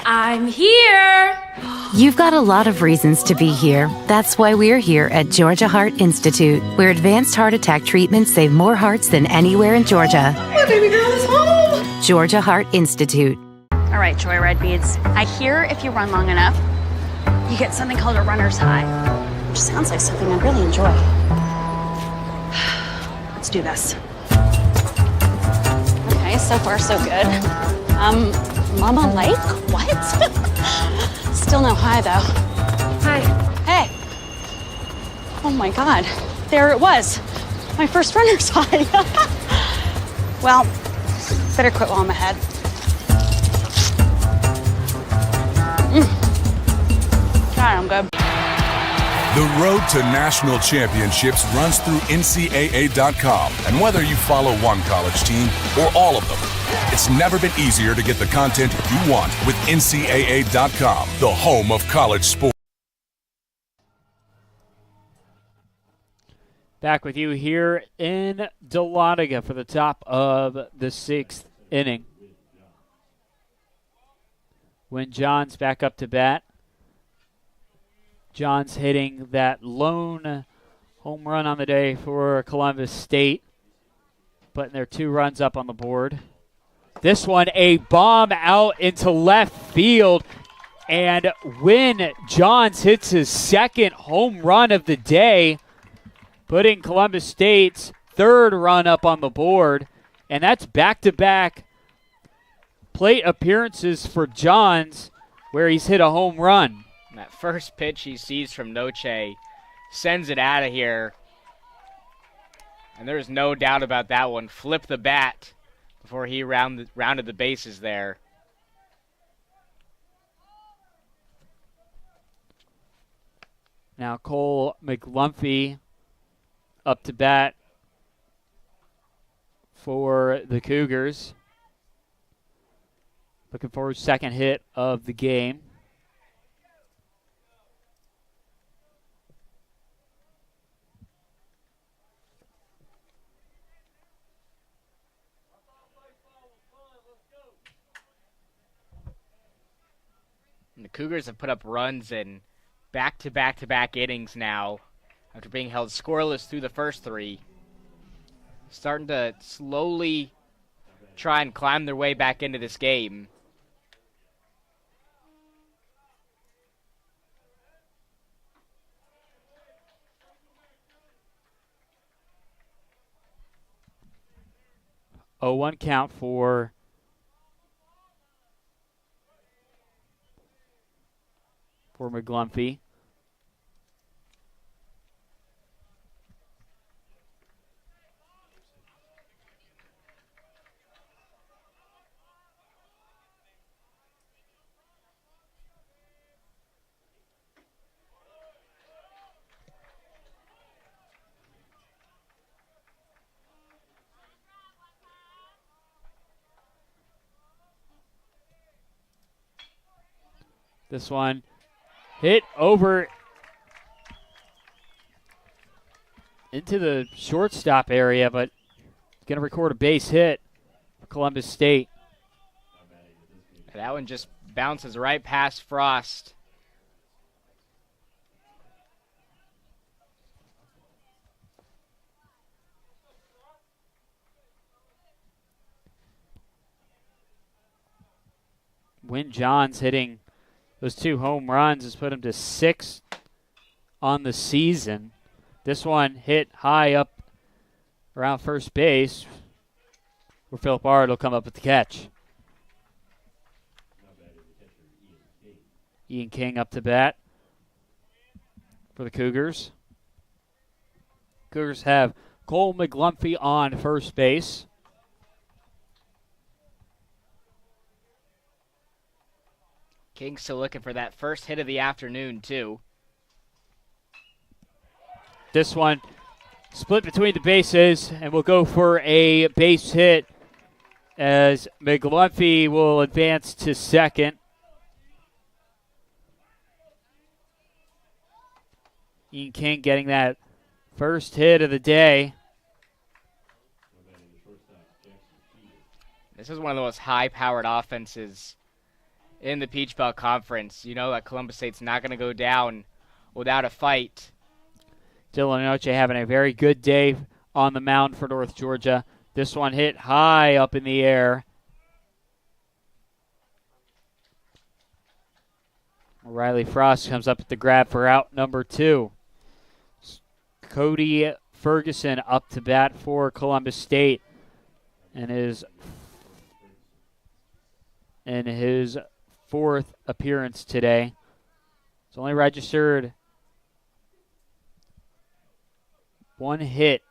I'm here. You've got a lot of reasons to be here. That's why we're here at Georgia Heart Institute, where advanced heart attack treatments save more hearts than anywhere in Georgia. My baby girl is home. Georgia Heart Institute. All right, Joyride Beads. I hear if you run long enough, you get something called a runner's high, which sounds like something I'd really enjoy. Let's do this. Okay, so far so good. Mama like? What? Still no high, though. Hi. Hey. Oh, my God. There it was. My first runner's high. Well, better quit while I'm ahead. God, I'm good. The road to national championships runs through NCAA.com. And whether you follow one college team or all of them, it's never been easier to get the content you want with NCAA.com, the home of college sports. Back with you here in Dahlonega for the top of the 6th inning. When John's back up to bat. John's hitting that lone home run on the day for Columbus State, putting their 2 runs up on the board. This one, a bomb out into left field. And when Johns hits his 2nd home run of the day, putting Columbus State's 3rd run up on the board, and that's back-to-back plate appearances for Johns where he's hit a home run. That first pitch he sees from Noche sends it out of here. And there's no doubt about that one. Flip the bat before he rounded the bases there. Now Cole McLumphy up to bat for the Cougars. Looking for his 2nd hit of the game. And the Cougars have put up runs in back-to-back-to-back innings now after being held scoreless through the first 3. Starting to slowly try and climb their way back into this game. Oh, 1 count for McGlumphy. This one hit over into the shortstop area, but going to record a base hit for Columbus State. That one just bounces right past Frost. Win Johns hitting those 2 home runs has put him to 6 on the season. This one hit high up around first base, where Philip Ard will come up with the catch. Ian King up to bat for the Cougars. Cougars have Cole McGlumphy on first base. King's still looking for that first hit of the afternoon, too. This one split between the bases, and we'll go for a base hit as McGlumphy will advance to 2nd. Ian King getting that first hit of the day. This is one of the most high-powered offenses in the Peach Belt Conference. You know that Columbus State's not going to go down without a fight. Dylan Noche having a very good day on the mound for North Georgia. This one hit high up in the air. Riley Frost comes up with the grab for out number 2. Cody Ferguson up to bat for Columbus State and his 4th appearance today. It's only registered 1 hit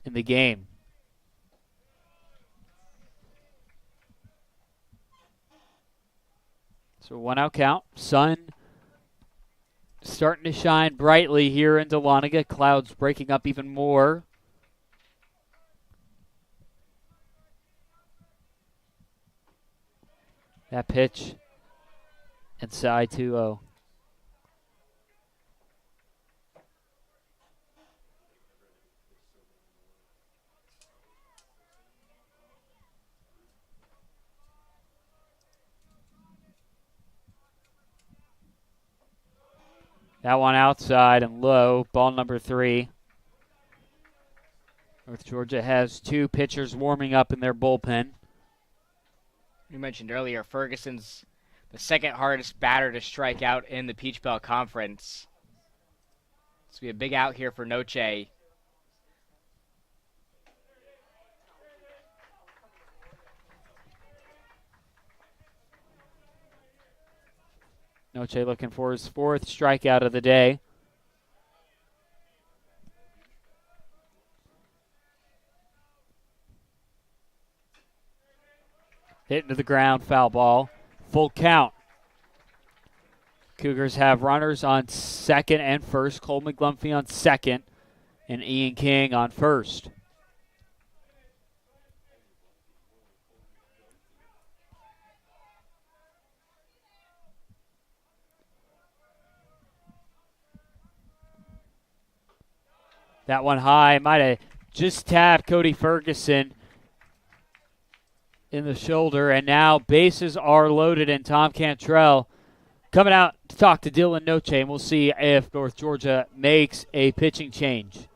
in the game. So 1 out count. Sun starting to shine brightly here in Dahlonega. Clouds breaking up even more. That pitch inside 2-0. That one outside and low. Ball number 3. North Georgia has 2 pitchers warming up in their bullpen. You mentioned earlier, Ferguson's the second hardest batter to strike out in the Peach Belt Conference. It's going to be a big out here for Noche. Noche looking for his 4th strikeout of the day. Hit into the ground, foul ball. Full count. Cougars have runners on second and first. Cole McGlumphy on second and Ian King on first. That one high might have just tapped Cody Ferguson in the shoulder, and now bases are loaded, and Tom Cantrell coming out to talk to Dylan Noche, and we'll see if North Georgia makes a pitching change.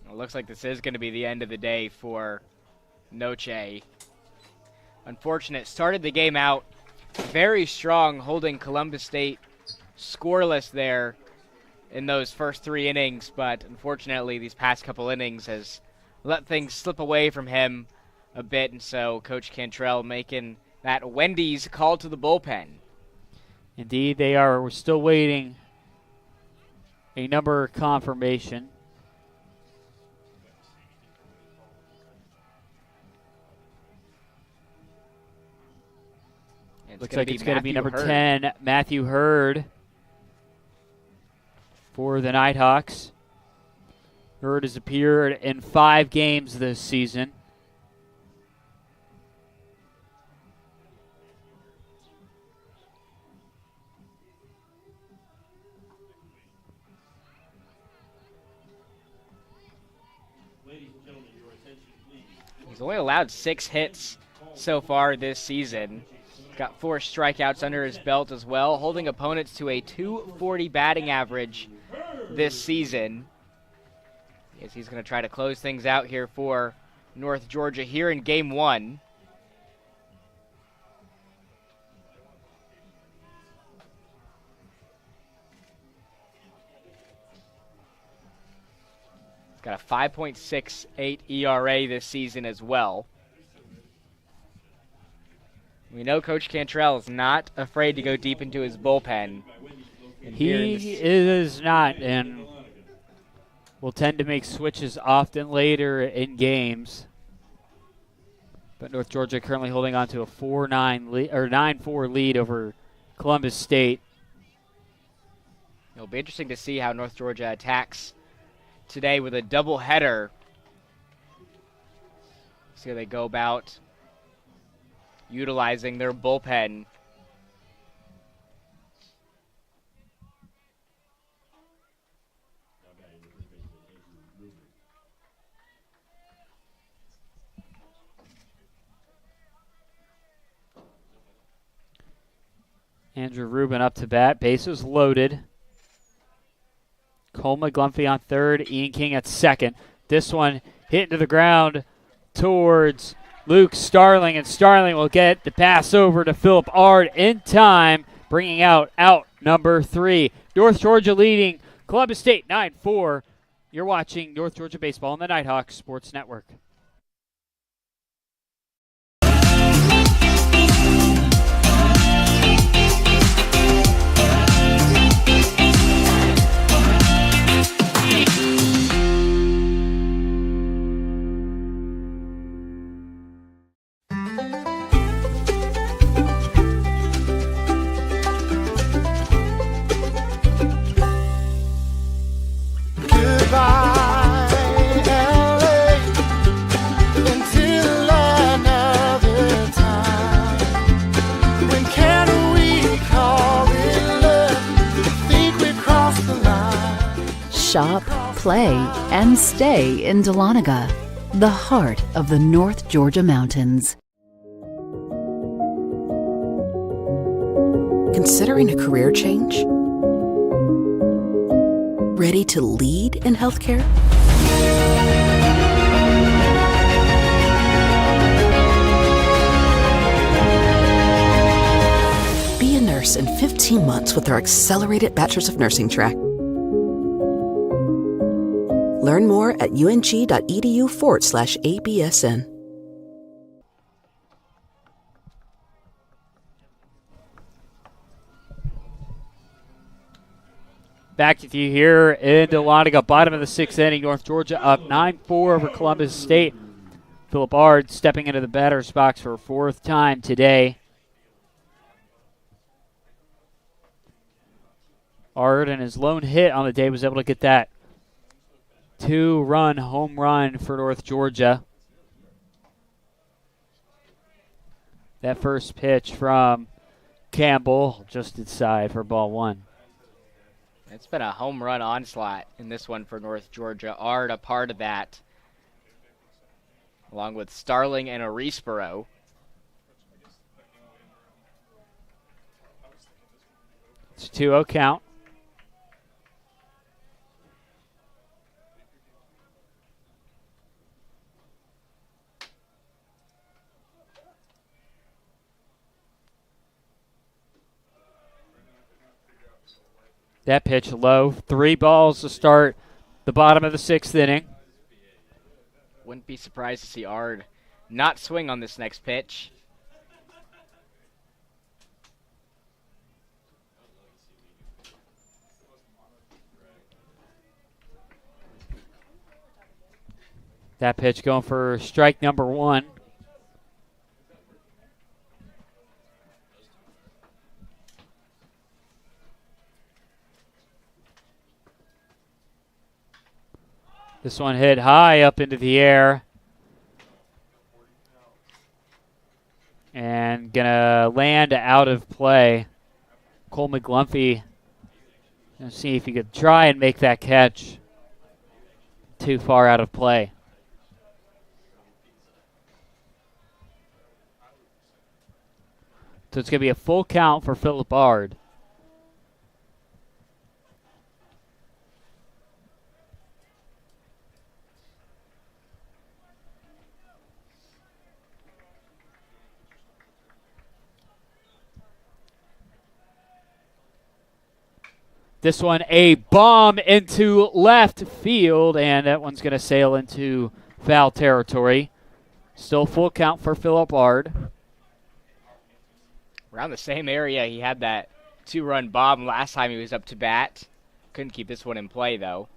It looks like this is going to be the end of the day for Noche. Unfortunate. Started the game out very strong, holding Columbus State scoreless there in those first 3 innings, but unfortunately these past couple innings has let things slip away from him a bit, and so Coach Cantrell making that Wendy's call to the bullpen. Indeed, they are. We're still waiting a number confirmation. Looks like it's going to be number 10, Matthew Hurd, for the Nighthawks. Hurd has appeared in 5 games this season. He's only allowed 6 hits so far this season. Got 4 strikeouts under his belt as well, holding opponents to a .240 batting average this season. As he's going to try to close things out here for North Georgia here in Game 1. He's got a 5.68 ERA this season as well. We know Coach Cantrell is not afraid to go deep into his bullpen. He is not, and will tend to make switches often later in games. But North Georgia currently holding on to a 9-4 lead over Columbus State. It'll be interesting to see how North Georgia attacks today with a doubleheader. See how they go about utilizing their bullpen. Andrew Rubin up to bat, bases loaded. Cole McGlumphy on third, Ian King at second. This one hit into the ground towards Luke Starling, and Starling will get the pass over to Philip Ard in time, bringing out number 3. North Georgia leading Columbus State 9-4. You're watching North Georgia Baseball on the Nighthawk Sports Network. Shop, play, and stay in Dahlonega, the heart of the North Georgia mountains. Considering a career change? Ready to lead in healthcare? Be a nurse in 15 months with our accelerated Bachelor's of Nursing track. Learn more at ung.edu/ABSN. Back with you here in Dahlonega, bottom of the 6th inning. North Georgia up 9-4 over Columbus State. Phillip Ard stepping into the batter's box for a 4th time today. Ard, and his lone hit on the day, was able to get that 2-run home run for North Georgia. That first pitch from Campbell just inside for ball 1. It's been a home run onslaught in this one for North Georgia. Ard a part of that, along with Starling and Arisborough. It's a 2-0 count. That pitch low. 3 balls to start the bottom of the 6th inning. Wouldn't be surprised to see Ard not swing on this next pitch. That pitch going for strike number 1. This one hit high up into the air. And gonna land out of play. Cole McGlumphy, gonna see if he could try and make that catch. Too far out of play. So it's gonna be a full count for Phillip Ard. This one, a bomb into left field, and that one's going to sail into foul territory. Still full count for Phillip Ard. Around the same area he had that 2-run bomb last time he was up to bat. Couldn't keep this one in play, though.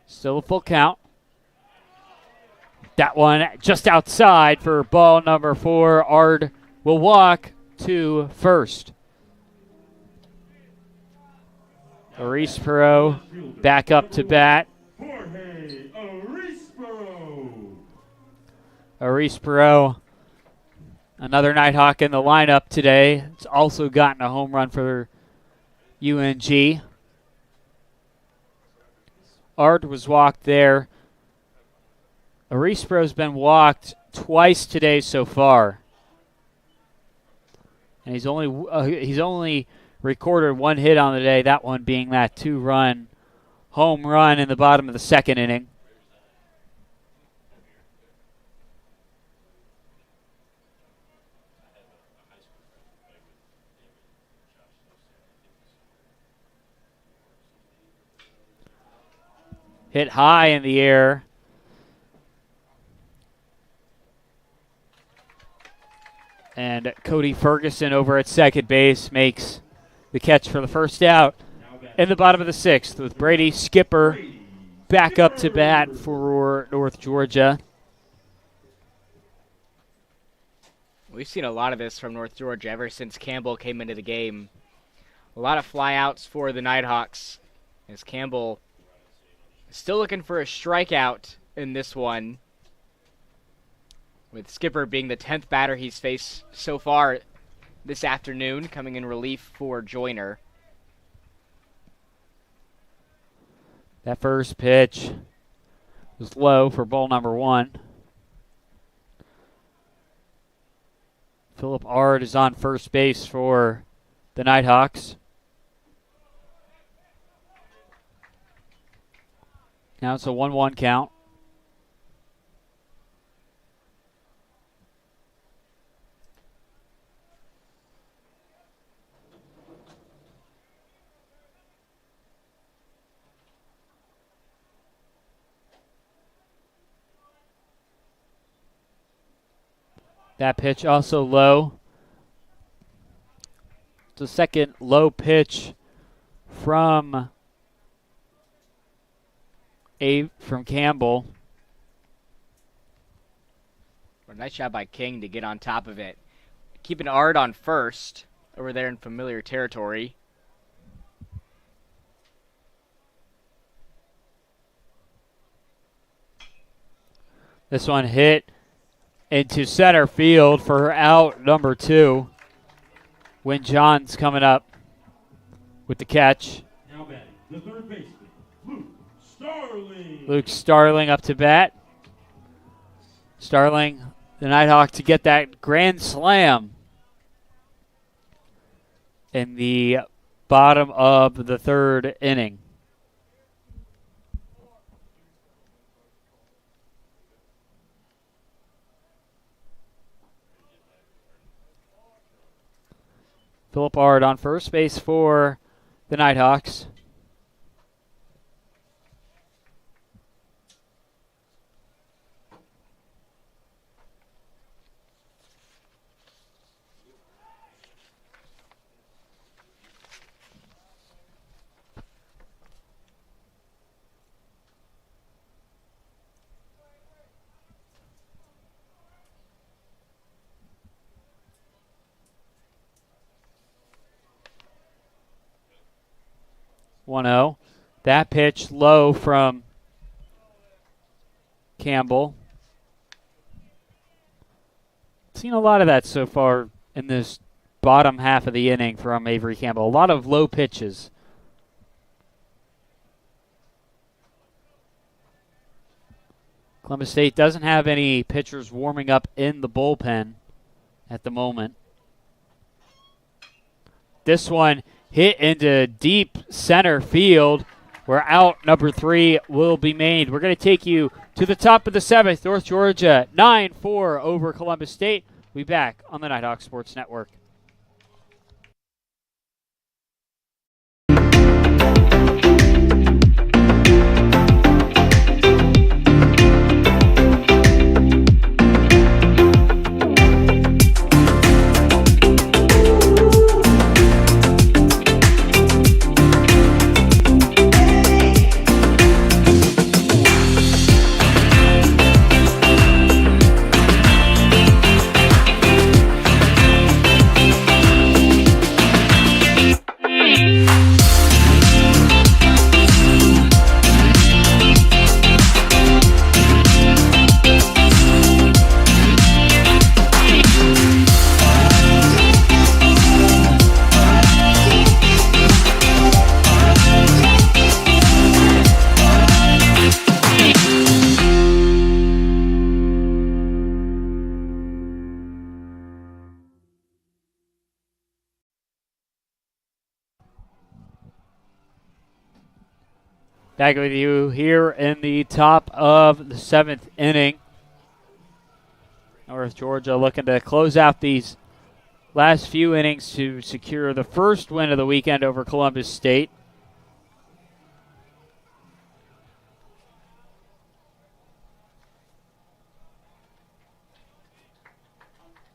Still a full count. That one just outside for ball number 4. Ard will walk to first. Arisborough back up to bat. Arisborough, another Nighthawk in the lineup today. It's also gotten a home run for UNG. Ard was walked there. Arisborough's been walked twice today so far, and he's only recorded 1 hit on the day. That one being that 2-run home run in the bottom of the 2nd inning. Hit high in the air. And Cody Ferguson over at second base makes the catch for the first out in the bottom of the 6th, with Brady Skipper back up to bat for North Georgia. We've seen a lot of this from North Georgia ever since Campbell came into the game. A lot of flyouts for the Nighthawks, as Campbell is still looking for a strikeout in this one, with Skipper being the 10th batter he's faced so far this afternoon, coming in relief for Joyner. That first pitch was low for ball number 1. Philip Ard is on first base for the Nighthawks. Now it's a 1-1 count. That pitch also low. It's the second low pitch from Campbell. Well, nice job by King to get on top of it. Keeping Ard on first over there in familiar territory. This one hit into center field for out number 2. When John's coming up with the catch. Now batting, the third baseman, Luke Starling. Luke Starling up to bat. Starling, the Nighthawk, to get that grand slam in the bottom of the third inning. Philip Ard on first base for the Nighthawks. That pitch low from Campbell. Seen a lot of that so far in this bottom half of the inning from Avery Campbell. A lot of low pitches. Columbus State doesn't have any pitchers warming up in the bullpen at the moment. This one hit into deep center field, where out number 3 will be made. We're going to take you to the top of the 7th. North Georgia 9-4 over Columbus State. We'll be back on the Nighthawk Sports Network. Back with you here in the top of the 7th inning. North Georgia looking to close out these last few innings to secure the first win of the weekend over Columbus State.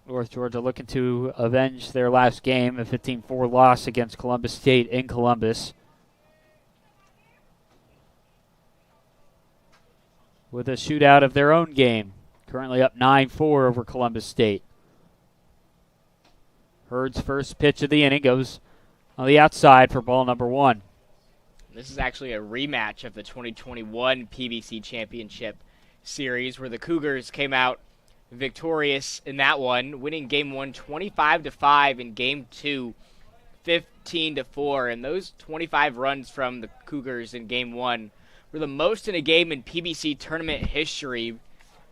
North Georgia looking to avenge their last game, a 15-4 loss against Columbus State in Columbus, with a shootout of their own game. Currently up 9-4 over Columbus State. Hurd's first pitch of the inning goes on the outside for ball number 1. This is actually a rematch of the 2021 PBC Championship Series, where the Cougars came out victorious in that one, winning Game 1 25-5 and Game 2 15-4. And those 25 runs from the Cougars in Game 1 were the most in a game in PBC tournament history,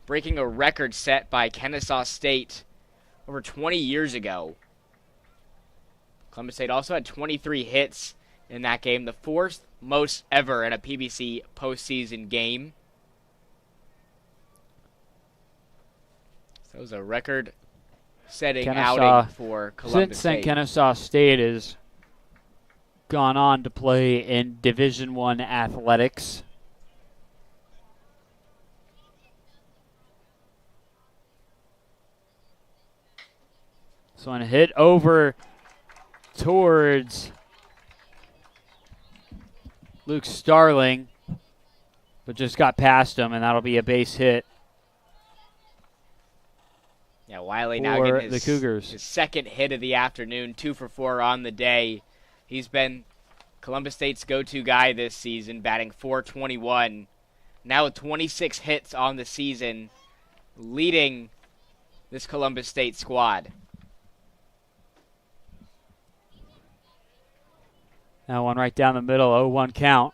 breaking a record set by Kennesaw State, over 20 years ago. Columbus State also had 23 hits in that game, the fourth most ever in a PBC postseason game. So it was a record-setting outing for Columbus State. Since then, Kennesaw State has gone on to play in Division I athletics. So on a hit over towards Luke Starling, but just got past him, and that'll be a base hit. Yeah, Wiley now getting the Cougars. His second hit of the afternoon, 2 for 4 on the day. He's been Columbus State's go-to guy this season, batting .421. Now with 26 hits on the season, leading this Columbus State squad. Now one right down the middle, 0-1 count.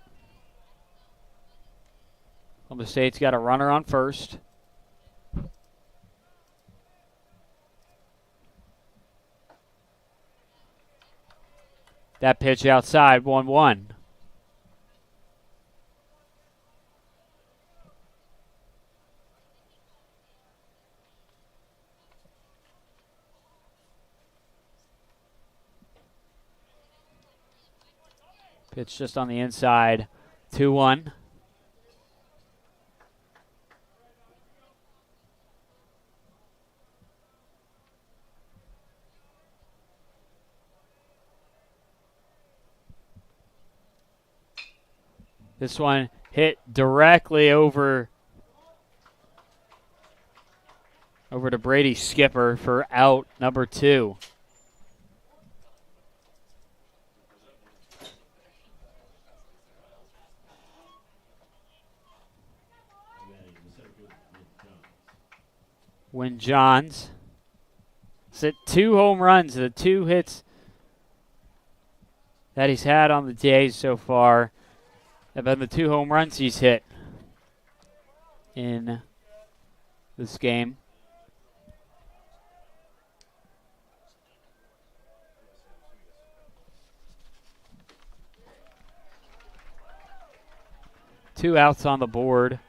Columbus State's got a runner on first. That pitch outside, 1-1. Pitch just on the inside, 2-1. This one hit directly over to Brady Skipper for out number 2. Win Johns. It's at 2 home runs, the 2 hits that he's had on the day so far have been the 2 home runs he's hit in this game. Two outs on the board.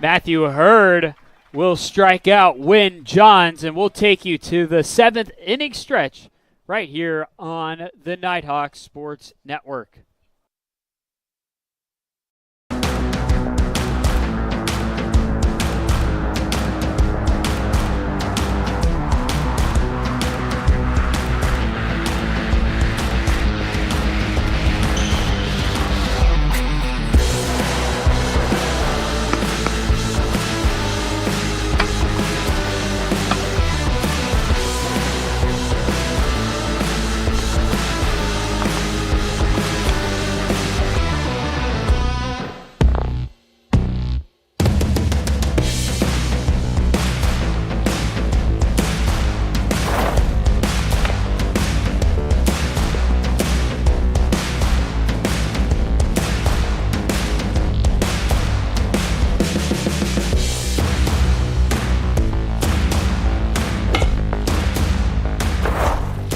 Matthew Hurd will strike out Win Johns, and we'll take you to the 7th inning stretch right here on the Nighthawk Sports Network.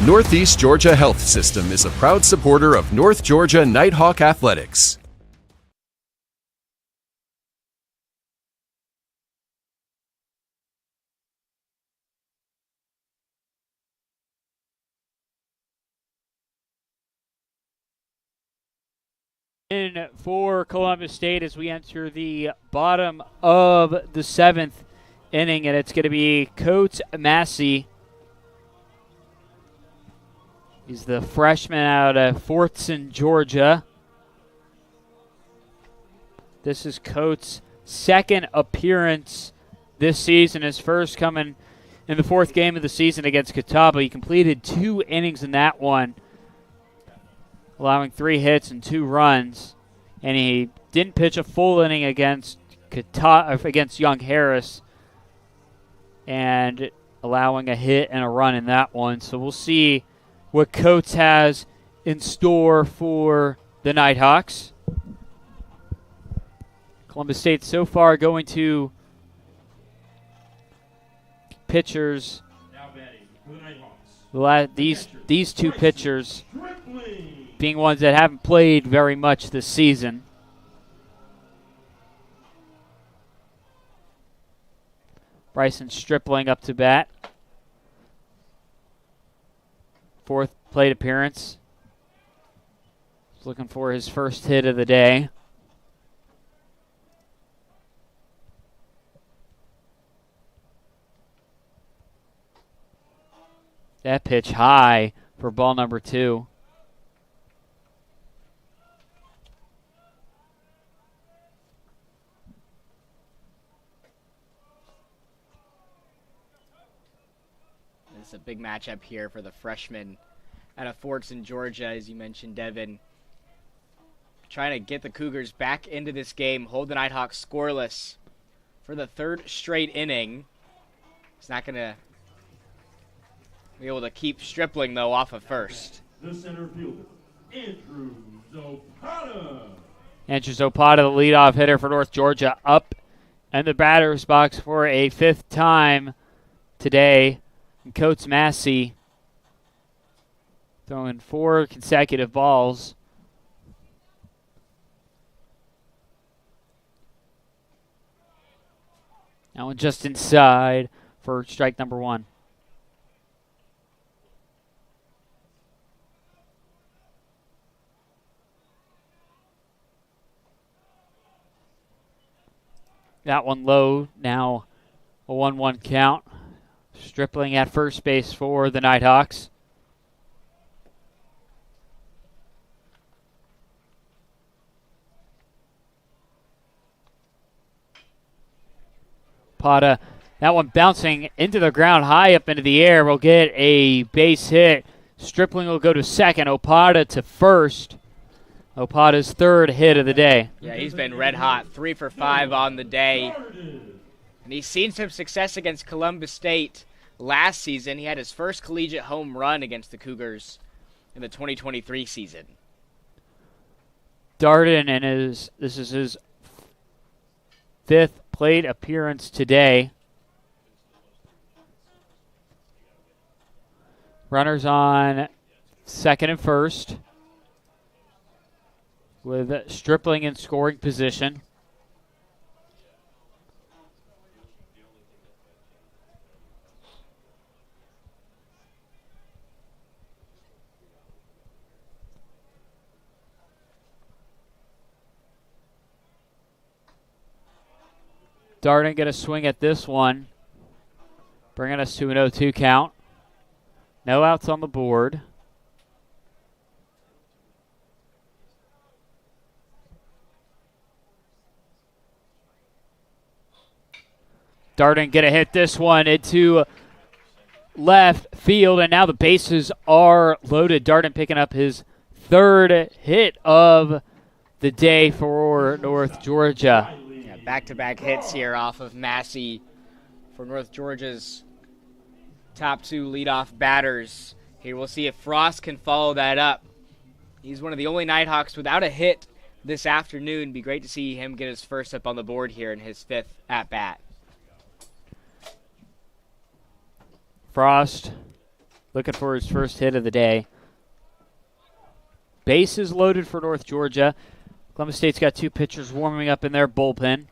Northeast Georgia Health System is a proud supporter of North Georgia Nighthawk Athletics. In for Columbus State as we enter the bottom of the 7th inning, and it's going to be Coates Massey. He's the freshman out of Fortson, Georgia. This is Coates' second appearance this season, his first coming in the 4th game of the season against Catawba. He completed 2 innings in that one, allowing 3 hits and 2 runs. And he didn't pitch a full inning against Young Harris, and allowing a hit and a run in that one. So we'll see what Coates has in store for the Nighthawks. Columbus State so far going to pitchers. These two pitchers being ones that haven't played very much this season. Bryson Stripling up to bat. 4th plate appearance. He's looking for his first hit of the day. That pitch high for ball number 2. It's a big matchup here for the freshman out of Fortson, Georgia, as you mentioned, Devin. Trying to get the Cougars back into this game, hold the Nighthawks scoreless for the 3rd straight inning. It's not going to be able to keep Stripling, though, off of first. The center fielder, Andrew Zapata. Andrew Zapata, the leadoff hitter for North Georgia, up in the batter's box for a 5th time today. And Coates Massey throwing 4 consecutive balls. That one just inside for strike number 1. That one low, now a 1-1 count. Stripling at first base for the Nighthawks. Pata, that one bouncing into the ground high up into the air, will get a base hit. Stripling will go to second, Opata to first. Opata's 3rd hit of the day. Yeah, he's been red hot, 3 for 5 on the day. And he's seen some success against Columbus State last season. He had his first collegiate home run against the Cougars in the 2023 season. Darden, and this is his 5th plate appearance today. Runners on second and first, with Stripling in scoring position. Darden get a swing at this one, bringing us to an 0-2 count. No outs on the board. Darden going to hit this one into left field, and now the bases are loaded. Darden picking up his 3rd hit of the day for North Georgia. Yeah, back-to-back hits here off of Massey for North Georgia's top 2 leadoff batters. Here we'll see if Frost can follow that up. He's one of the only Nighthawks without a hit this afternoon. Be great to see him get his first up on the board here in his 5th at-bat. Frost looking for his first hit of the day. Bases loaded for North Georgia. Columbus State's got 2 pitchers warming up in their bullpen.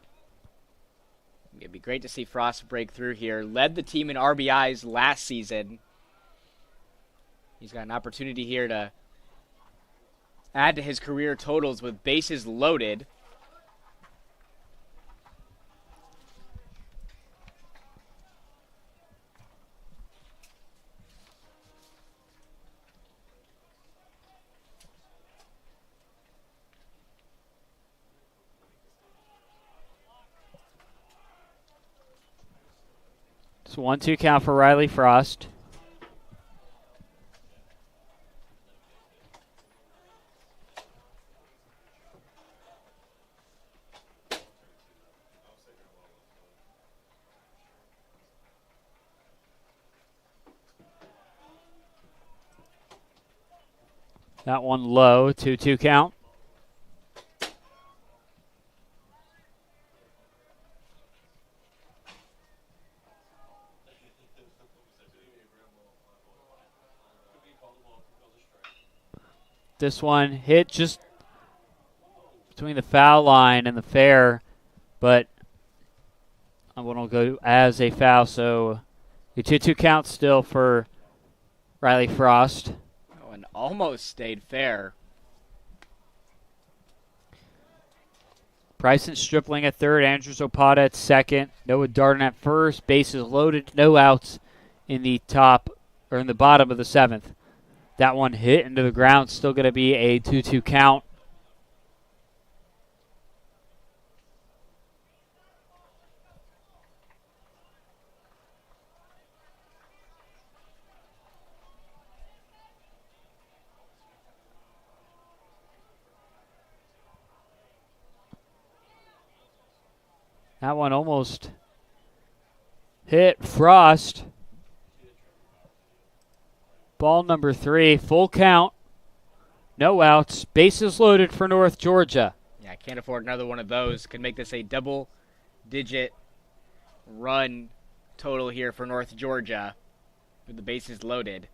It'd be great to see Frost break through here. Led the team in RBIs last season. He's got an opportunity here to add to his career totals with bases loaded. It's 1-2 count for Riley Frost. That one low, 2-2 count. This one hit just between the foul line and the fair, but I want to go as a foul, so the 2-2 count still for Riley Frost. Oh, and almost stayed fair. Bryson Stripling at third, Andrew Zapata at second, Noah Darden at first, bases loaded, no outs in the bottom of the seventh. That one hit into the ground, still going to be a 2-2 count. That one almost hit Frost. Ball number 3, full count, no outs, bases loaded for North Georgia. Yeah, I can't afford another one of those. Could make this a double-digit run total here for North Georgia with the bases loaded.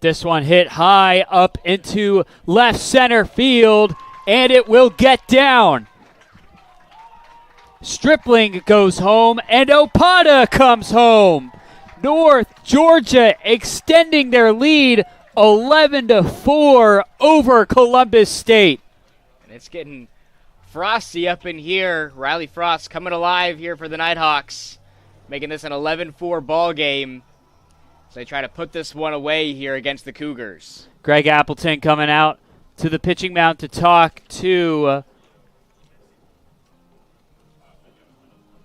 This one hit high up into left center field, and it will get down. Stripling goes home, and Opata comes home. North Georgia extending their lead 11-4 over Columbus State. And it's getting frosty up in here. Riley Frost coming alive here for the Nighthawks, making this an 11-4 ball game. So they try to put this one away here against the Cougars. Greg Appleton coming out to the pitching mound to talk to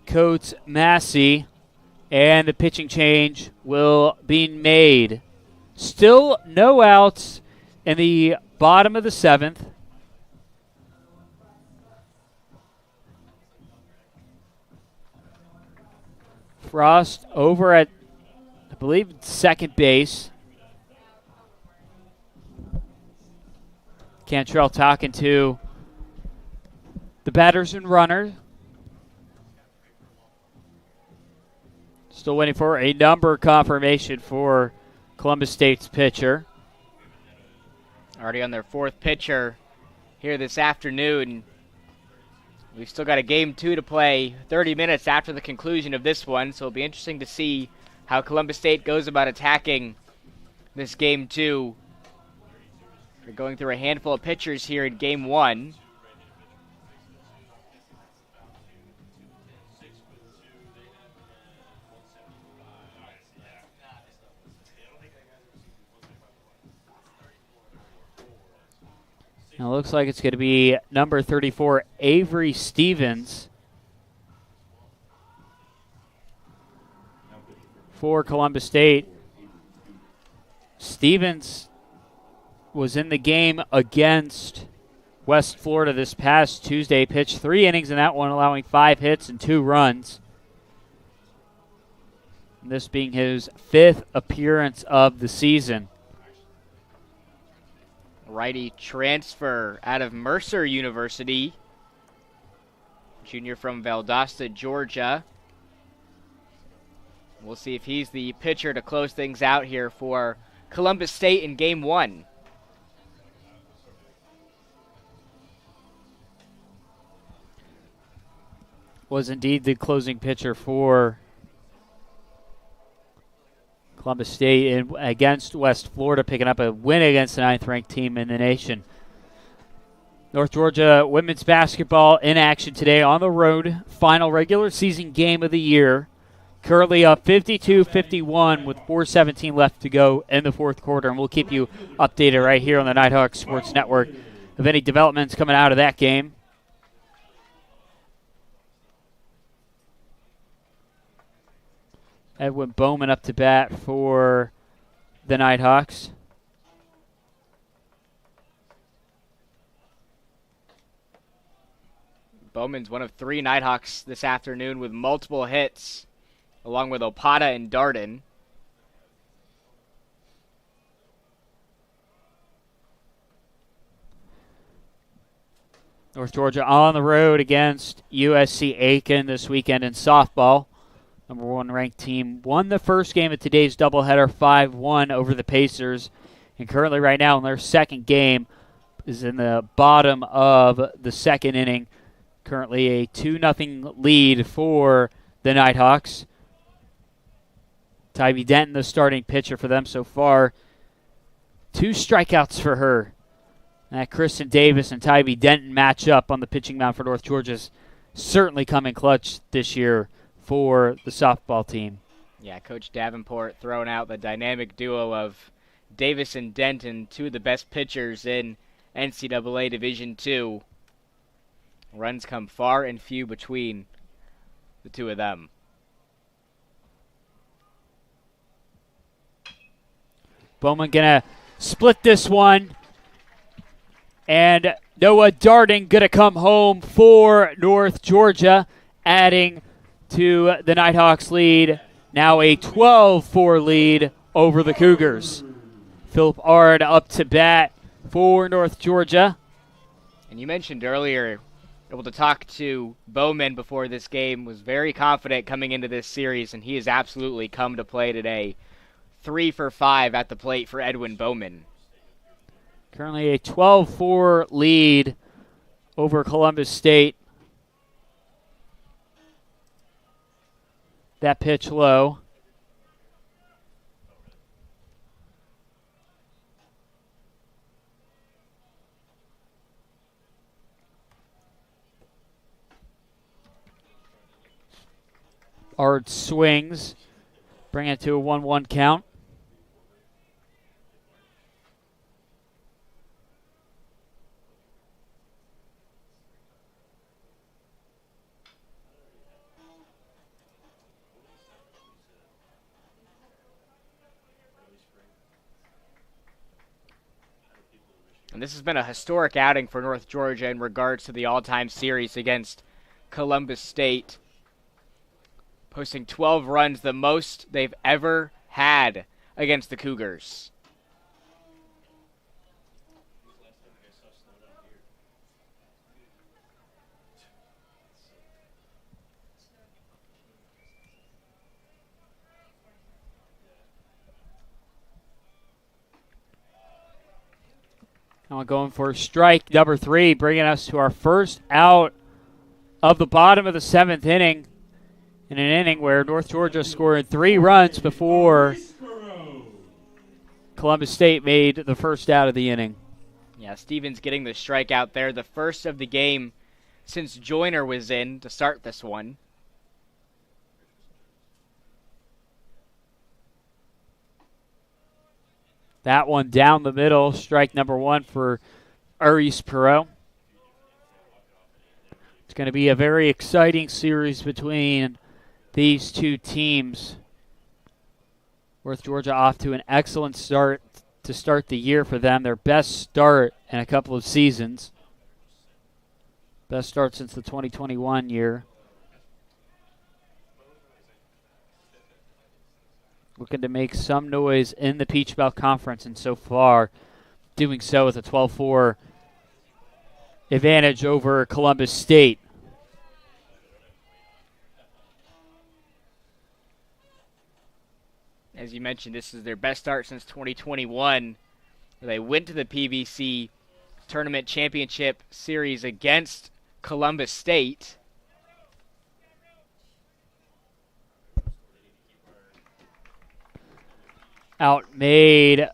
Coach Massey, and the pitching change will be made. Still no outs in the bottom of the seventh. Frost over at, I believe, second base. Cantrell talking to the batters and runners. Still waiting for a number confirmation for Columbus State's pitcher. Already on their fourth pitcher here this afternoon. We've still got a game 2 to play 30 minutes after the conclusion of this one, so it'll be interesting to see how Columbus State goes about attacking this game 2. We're going through a handful of pitchers here in game 1. Now it looks like it's going to be number 34, Avery Stevens, for Columbus State. Stevens was in the game against West Florida this past Tuesday, pitched 3 innings in that one, allowing 5 hits and 2 runs. This being his 5th appearance of the season. Righty transfer out of Mercer University. Junior from Valdosta, Georgia. We'll see if he's the pitcher to close things out here for Columbus State in game 1. Was indeed the closing pitcher for Columbus State against West Florida, picking up a win against the 9th-ranked team in the nation. North Georgia women's basketball in action today on the road. Final regular season game of the year. Currently up 52-51 with 4:17 left to go in the fourth quarter. And we'll keep you updated right here on the Nighthawk Sports Network of any developments coming out of that game. Edwin Bowman up to bat for the Nighthawks. Bowman's one of 3 Nighthawks this afternoon with multiple hits, along with Opata and Darden. North Georgia on the road against USC Aiken this weekend in softball. Number 1 ranked team won the first game of today's doubleheader 5-1 over the Pacers. And currently right now in their second game is in the bottom of the second inning. Currently a 2-0 lead for the Nighthawks. Tybee Denton, the starting pitcher for them so far. 2 strikeouts for her. That Kristen Davis and Tybee Denton matchup on the pitching mound for North Georgia's certainly coming clutch this year for the softball team. Yeah, Coach Davenport throwing out the dynamic duo of Davis and Denton, 2 of the best pitchers in NCAA Division II. Runs come far and few between the 2 of them. Bowman gonna split this one. And Noah Darden going to come home for North Georgia, adding to the Nighthawks lead. Now a 12-4 lead over the Cougars. Philip Ard up to bat for North Georgia. And you mentioned earlier, able to talk to Bowman before this game, was very confident coming into this series, and he has absolutely come to play today. 3 for 5 at the plate for Edwin Bowman. Currently a 12-4 lead over Columbus State. That pitch low. Ard swings, bring it to a 1-1 count. And this has been a historic outing for North Georgia in regards to the all-time series against Columbus State. Posting 12 runs, the most they've ever had against the Cougars. Now going for strike number 3, bringing us to our first out of the bottom of the 7th inning. In an inning where North Georgia scored 3 runs before Columbus State made the first out of the inning. Yeah, Stevens getting the strikeout there, the first of the game since Joyner was in to start this one. That one down the middle, strike number 1 for Aris Perot. It's going to be a very exciting series between these 2 teams. North Georgia off to an excellent start to start the year for them. Their best start in a couple of seasons. Best start since the 2021 year. Looking to make some noise in the Peach Belt Conference, and so far doing so with a 12-4 advantage over Columbus State. As you mentioned, this is their best start since 2021. They went to the PBC Tournament Championship Series against Columbus State. Outmade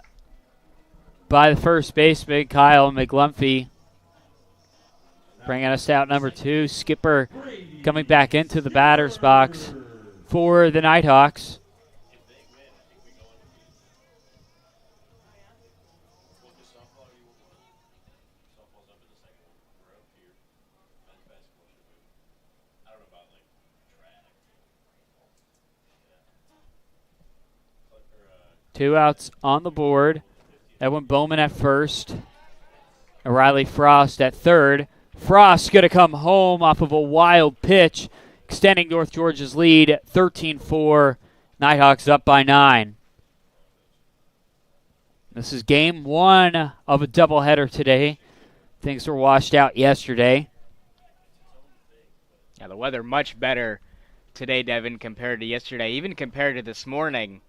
by the first baseman, Kyle McLumphy. Bringing us to out number 2. Skipper coming back into the batter's box for the Nighthawks. Two outs on the board. Edwin Bowman at first. O'Reilly Frost at third. Frost's going to come home off of a wild pitch, extending North Georgia's lead 13-4. Nighthawks up by 9. This is game 1 of a doubleheader today. Things were washed out yesterday. Yeah, the weather much better today, Devin, compared to yesterday. Even compared to this morning.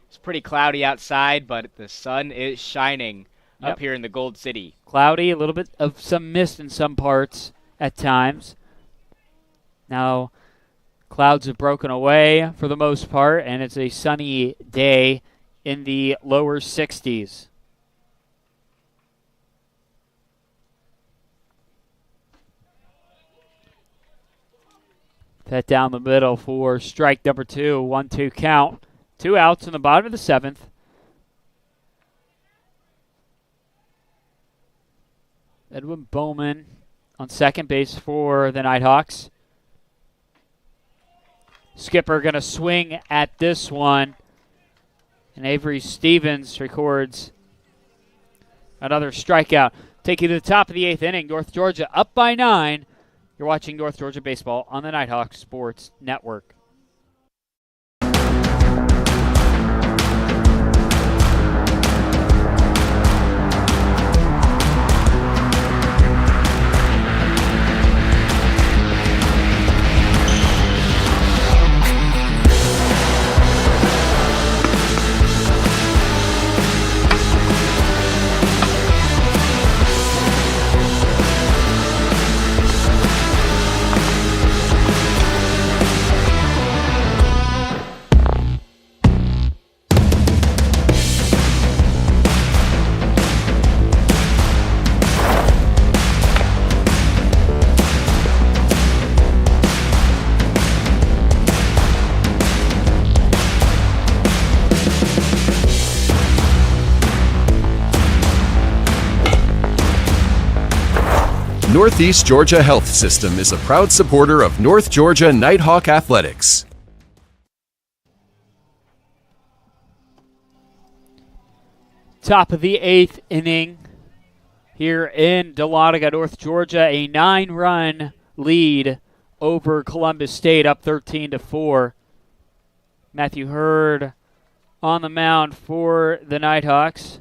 It's pretty cloudy outside, but the sun is shining up here in the Gold City. Cloudy, a little bit of some mist in some parts at times. Now, clouds have broken away for the most part, and it's a sunny day in the lower 60s. That down the middle for strike number 2. 1-2 count. 2 outs in the bottom of the 7th. Edwin Bowman on second base for the Nighthawks. Skipper going to swing at this one. And Avery Stevens records another strikeout. Taking to the top of the 8th inning, North Georgia up by 9. You're watching North Georgia Baseball on the Nighthawk Sports Network. Northeast Georgia Health System is a proud supporter of North Georgia Nighthawk Athletics. Top of the 8th inning here in Dahlonega, North Georgia. A 9-run lead over Columbus State, up 13-4. Matthew Hurd on the mound for the Nighthawks.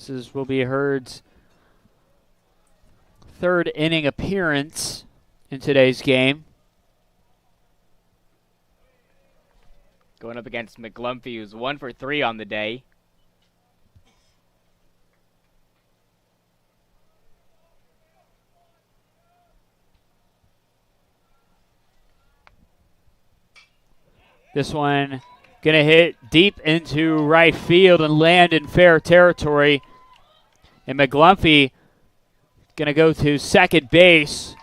This will be Hurd's 3rd inning appearance in today's game. Going up against McGlumphy, who's 1 for 3 on the day. This one going to hit deep into right field and land in fair territory. And McGlumphy going to go to second base.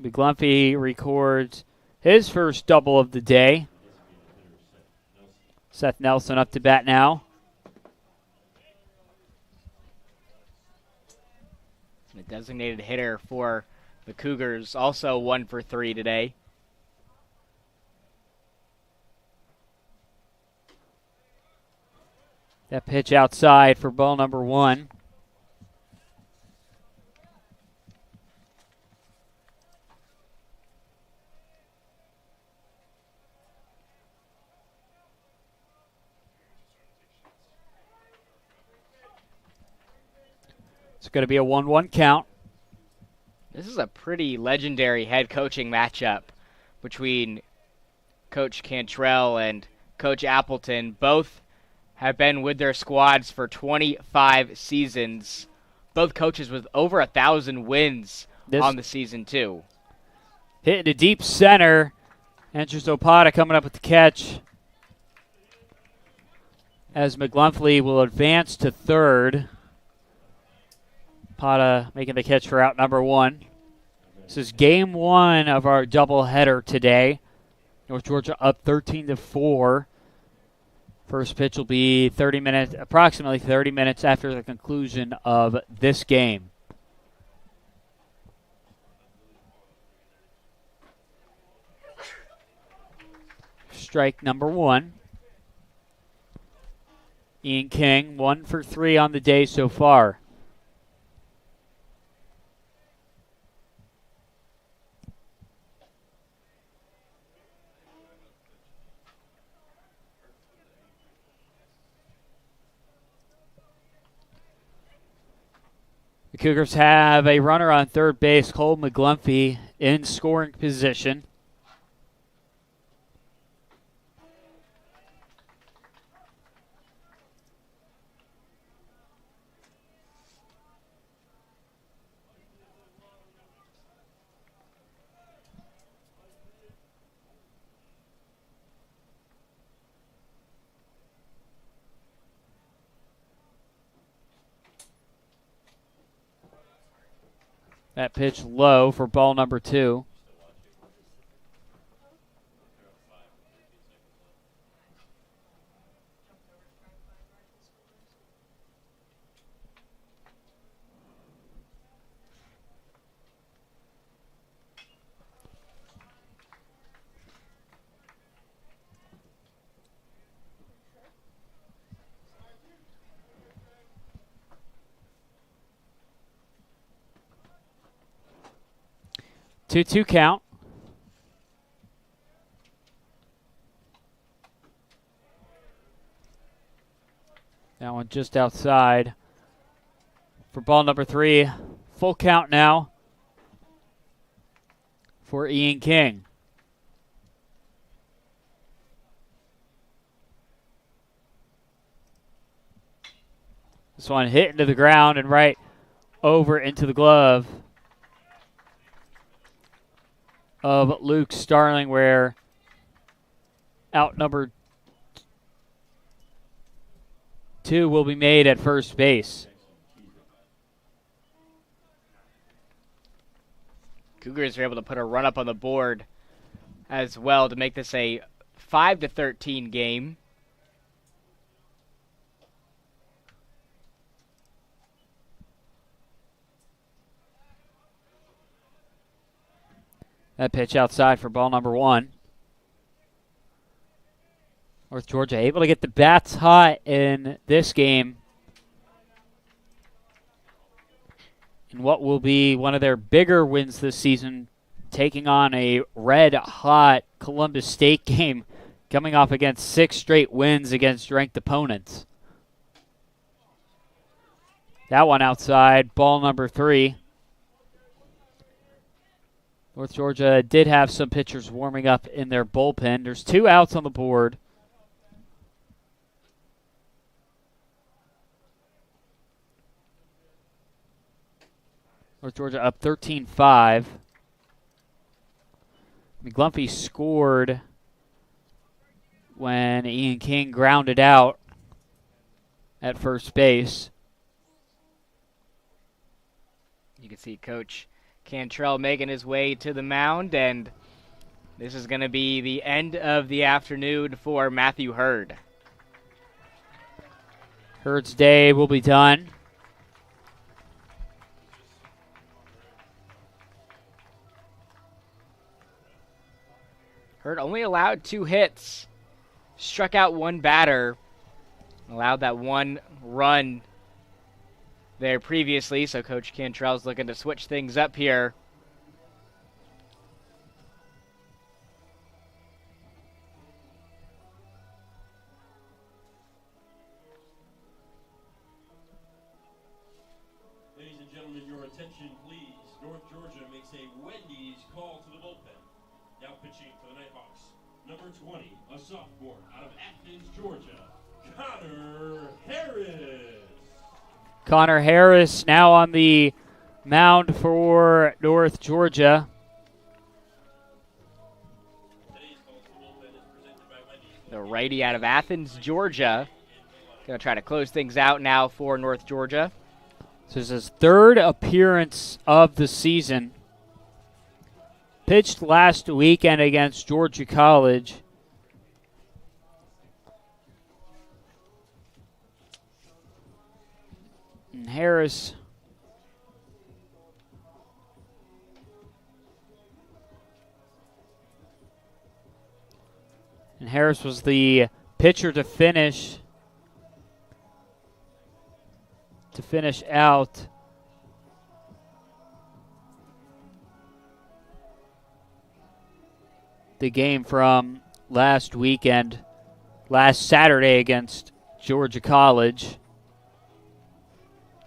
McGlumphy records his first double of the day. Seth Nelson up to bat now. The designated hitter for the Cougars, also 1 for 3 today. That pitch outside for ball number 1. It's going to be a 1-1 count. This is a pretty legendary head coaching matchup between Coach Cantrell and Coach Appleton. Both have been with their squads for 25 seasons. Both coaches with over 1,000 wins on the season, too. Hit into deep center. Andrews Opata coming up with the catch, as McGlumphy will advance to third. Opata making the catch for out number 1. This is game 1 of our doubleheader today. North Georgia up 13-4. First pitch will be approximately 30 minutes after the conclusion of this game. strike number 1. Ian King, 1 for 3 on the day so far. The Cougars have a runner on third base, Cole McGlumphy, in scoring position. That pitch low for ball number 2. Two count. That one just outside for ball number 3. Full count now for Ian King. This one hit into the ground and right over into the glove of Luke Starling, where out number 2 will be made at first base. Cougars are able to put a run up on the board as well to make this a 5-13 game. That pitch outside for ball number 1. North Georgia able to get the bats hot in this game in what will be one of their bigger wins this season, taking on a red-hot Columbus State game, coming off against 6 straight wins against ranked opponents. That one outside, ball number 3. North Georgia did have some pitchers warming up in their bullpen. There's 2 outs on the board. North Georgia up 13-5. McGlumphy scored when Ian King grounded out at first base. You can see Coach Cantrell making his way to the mound, and this is going to be the end of the afternoon for Matthew Hurd. Hurd's day will be done. Hurd only allowed 2 hits, struck out 1 batter, allowed that 1 run there previously, so Coach Cantrell's looking to switch things up here. Ladies and gentlemen, your attention please. North Georgia makes a Wendy's call to the bullpen. Now pitching for the Nighthawks, number 20, a sophomore out of Athens, Georgia, Connor Harris. Connor Harris now on the mound for North Georgia. The righty out of Athens, Georgia. Going to try to close things out now for North Georgia. This is his 3rd appearance of the season. Pitched last weekend against Georgia College. And Harris Harris was the pitcher to finish out the game from last Saturday against Georgia College.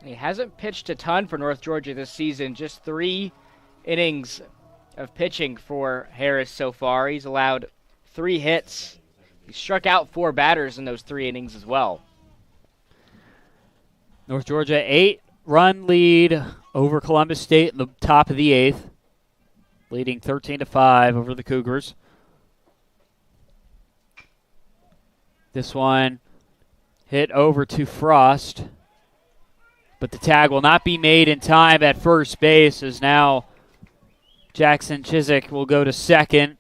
He hasn't pitched a ton for North Georgia this season, just 3 innings of pitching for Harris so far. He's allowed 3 hits. He struck out 4 batters in those 3 innings as well. North Georgia 8-run lead over Columbus State in the top of the 8th, leading 13-5 over the Cougars. This one hit over to Frost, but the tag will not be made in time at first base, as now Jackson Chiswick will go to second.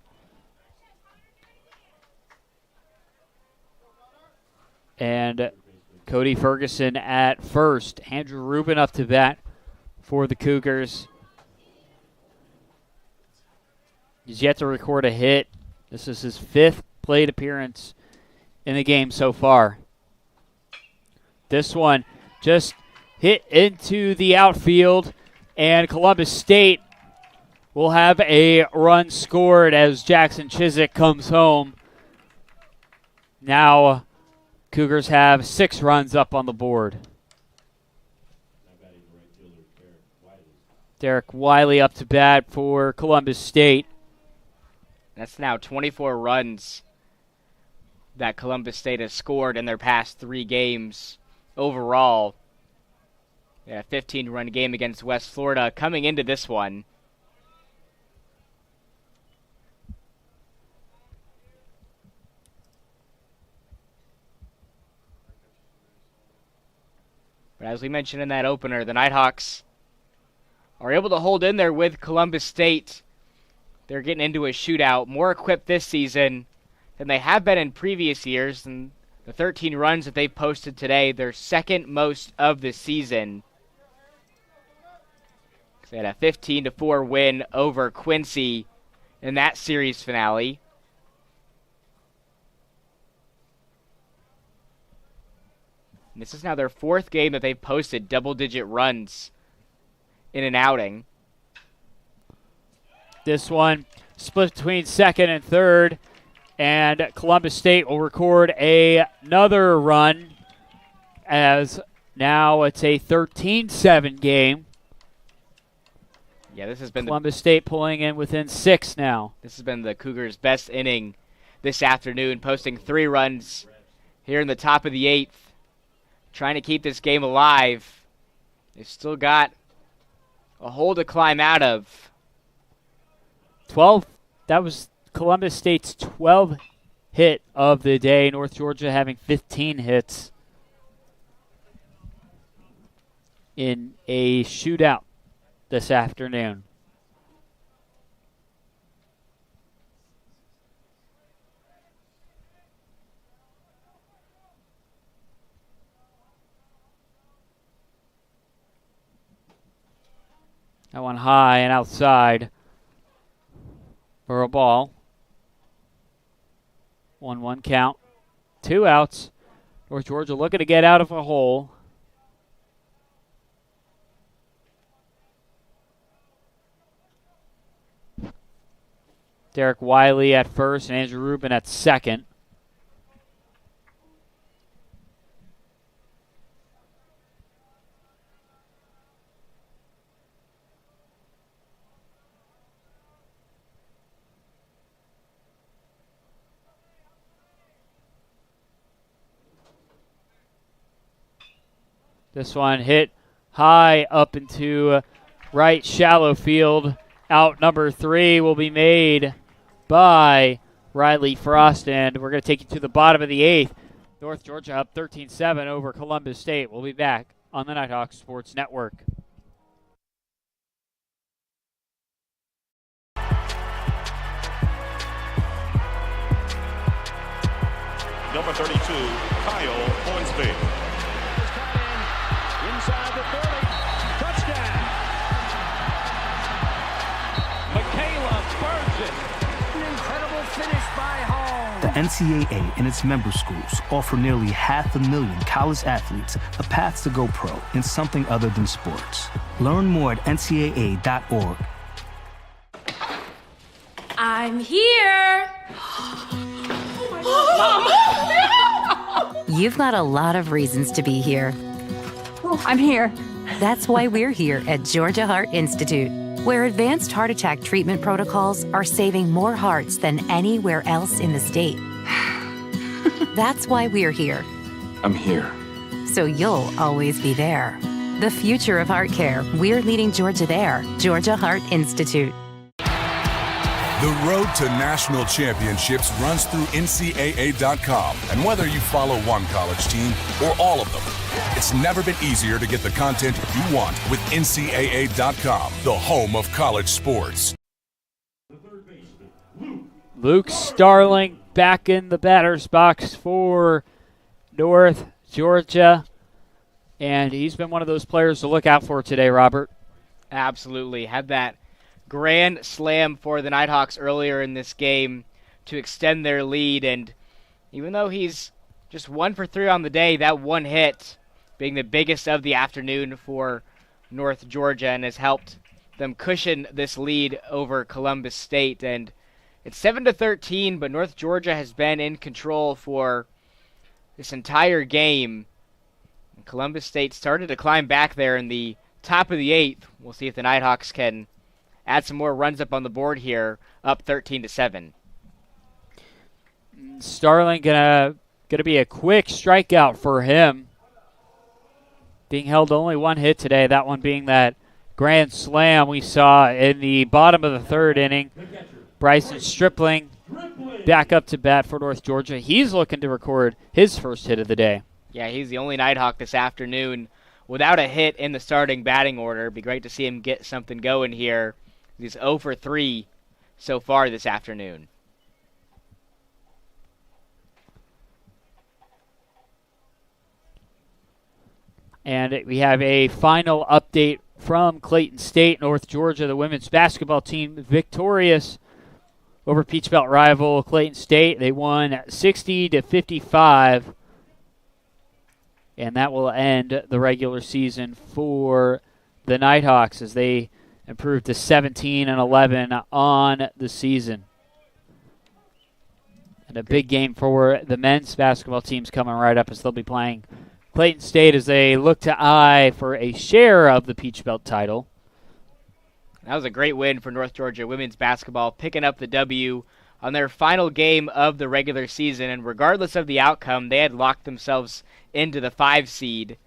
And Cody Ferguson at first. Andrew Rubin up to bat for the Cougars. He's yet to record a hit. This is his 5th plate appearance in the game so far. This one just hit into the outfield, and Columbus State will have a run scored as Jackson Chiswick comes home. Now Cougars have 6 runs up on the board. Derek Wiley up to bat for Columbus State. That's now 24 runs that Columbus State has scored in their past 3 games overall. Yeah, a 15-run game against West Florida coming into this one. But as we mentioned in that opener, the Nighthawks are able to hold in there with Columbus State. They're getting into a shootout, more equipped this season than they have been in previous years. And the 13 runs that they posted today, their 2nd most of the season. They had a 15-4 win over Quincy in that series finale. And this is now their 4th game that they've posted double-digit runs in an outing. This one split between 2nd and 3rd, and Columbus State will record another run, as now it's a 13-7 game. Yeah, this has been Columbus State pulling in within 6 now. This has been the Cougars' best inning this afternoon, posting 3 runs here in the top of the 8th, trying to keep this game alive. They've still got a hole to climb out of. 12. That was Columbus State's 12th hit of the day. North Georgia having 15 hits in a shootout this afternoon. That one high and outside for a ball. 1-1 count. 2 outs. North Georgia looking to get out of a hole. Derek Wiley at first and Andrew Rubin at second. This one hit high up into right shallow field. Out number 3 will be made by Riley Frost, and we're going to take you to the bottom of the 8th. North Georgia up 13-7 over Columbus State. We'll be back on the Nighthawk Sports Network. Number 32, Kyle Hornsby. Inside the 30. Touchdown. Michaela Burgess. An incredible finish by Hall. The NCAA and its member schools offer nearly 500,000 college athletes a path to go pro in something other than sports. Learn more at ncaa.org. I'm here. You've got a lot of reasons to be here. I'm here. That's why we're here at Georgia Heart Institute, where advanced heart attack treatment protocols are saving more hearts than anywhere else in the state. That's why we're here. I'm here. So you'll always be there. The future of heart care, we're leading Georgia there. Georgia Heart Institute. The road to national championships runs through NCAA.com. And whether you follow one college team or all of them, it's never been easier to get the content you want with NCAA.com, the home of college sports. Luke Starling back in the batter's box for North Georgia. And he's been one of those players to look out for today, Robert. Absolutely. Had that grand slam for the Nighthawks earlier in this game to extend their lead. And even though he's just 1 for 3 on the day, that one hit being the biggest of the afternoon for North Georgia and has helped them cushion this lead over Columbus State. And it's 7-13, but North Georgia has been in control for this entire game. And Columbus State started to climb back there in the top of the 8th. We'll see if the Nighthawks can add some more runs up on the board here, up 13-7. Starling gonna be a quick strikeout for him. Being held to only one hit today, that one being that grand slam we saw in the bottom of the third inning. Bryson Stripling back up to bat for North Georgia. He's looking to record his first hit of the day. Yeah, he's the only Nighthawk this afternoon without a hit in the starting batting order. It'd be great to see him get something going here. He's 0 for 3 so far this afternoon. And we have a final update from Clayton State. North Georgia, the women's basketball team, victorious over Peach Belt rival Clayton State. They won 60-55. And that will end the regular season for the Nighthawks as they improved to 17-11 on the season. And a big game for the men's basketball teams coming right up as they'll be playing Clayton State as they look to eye for a share of the Peach Belt title. That was a great win for North Georgia women's basketball, picking up the W on their final game of the regular season. And regardless of the outcome, they had locked themselves into the 5 seed.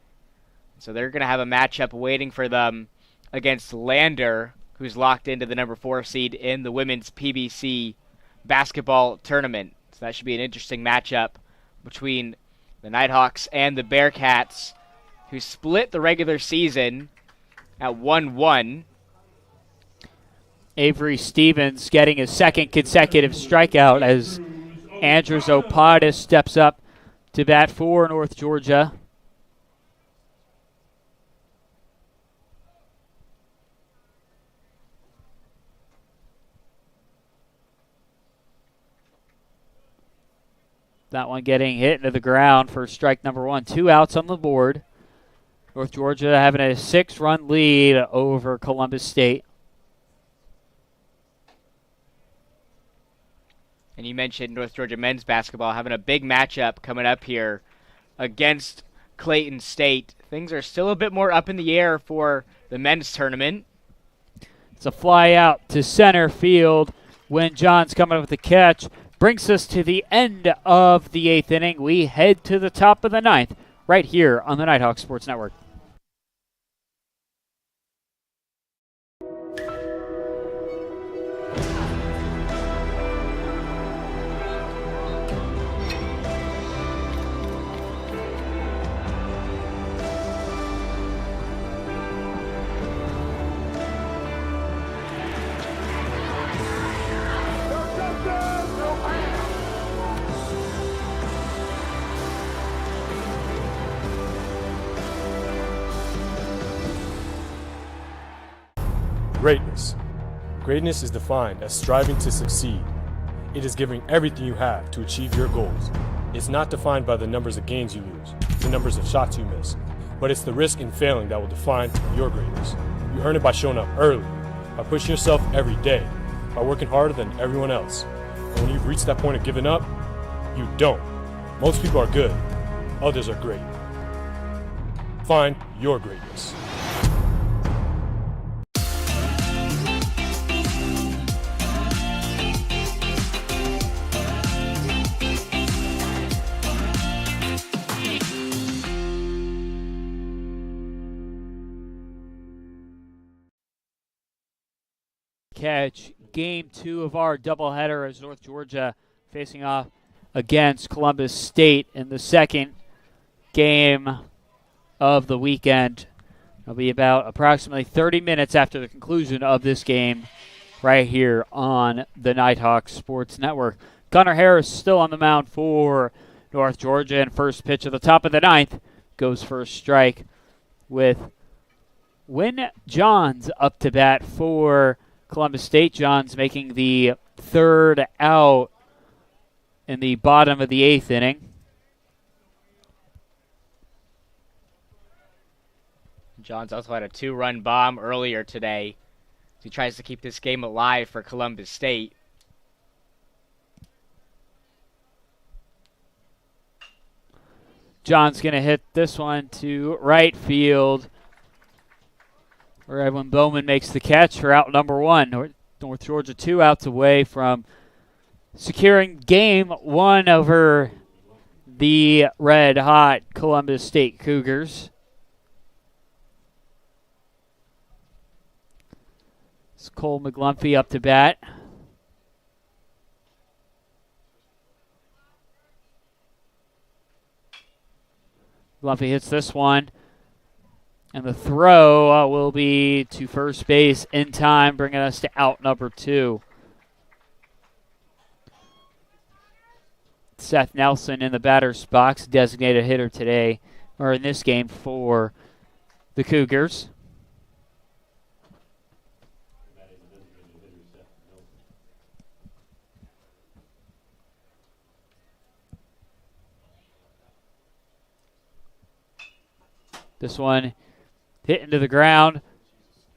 So they're going to have a matchup waiting for them against Lander, who's locked into the number 4 seed in the women's PBC basketball tournament. So that should be an interesting matchup between the Nighthawks and the Bearcats, who split the regular season at 1-1. Avery Stevens getting his second consecutive strikeout as Andrew Zopadis steps up to bat for North Georgia. That one getting hit into the ground for strike number 1. 2 outs on the board. North Georgia having a 6-run lead over Columbus State. And you mentioned North Georgia men's basketball having a big matchup coming up here against Clayton State. Things are still a bit more up in the air for the men's tournament. It's a fly out to center field when John's coming up with the catch. Brings us to the end of the 8th inning. We head to the top of the 9th right here on the Nighthawk Sports Network. Greatness. Greatness is defined as striving to succeed. It is giving everything you have to achieve your goals. It's not defined by the numbers of games you lose, the numbers of shots you miss, but it's the risk in failing that will define your greatness. You earn it by showing up early, by pushing yourself every day, by working harder than everyone else. And when you've reached that point of giving up, you don't. Most people are good, others are great. Find your greatness. Catch game 2 of our doubleheader as North Georgia facing off against Columbus State in the second game of the weekend. It'll be about approximately 30 minutes after the conclusion of this game right here on the Nighthawk Sports Network. Gunnar Harris still on the mound for North Georgia, and first pitch at the top of the ninth goes for a strike with Wynn Johns up to bat for Columbus State. Johns making the third out in the bottom of the 8th inning. Johns also had a 2-run bomb earlier today. He tries to keep this game alive for Columbus State. Johns going to hit this one to right field, where Edwin Bowman makes the catch for out number 1. North Georgia 2 outs away from securing game 1 over the red-hot Columbus State Cougars. It's Cole McGlumphy up to bat. McGlumphy hits this one. And the throw will be to first base in time, bringing us to out number 2. Seth Nelson in the batter's box, designated hitter today, or in this game for the Cougars. This one hit into the ground.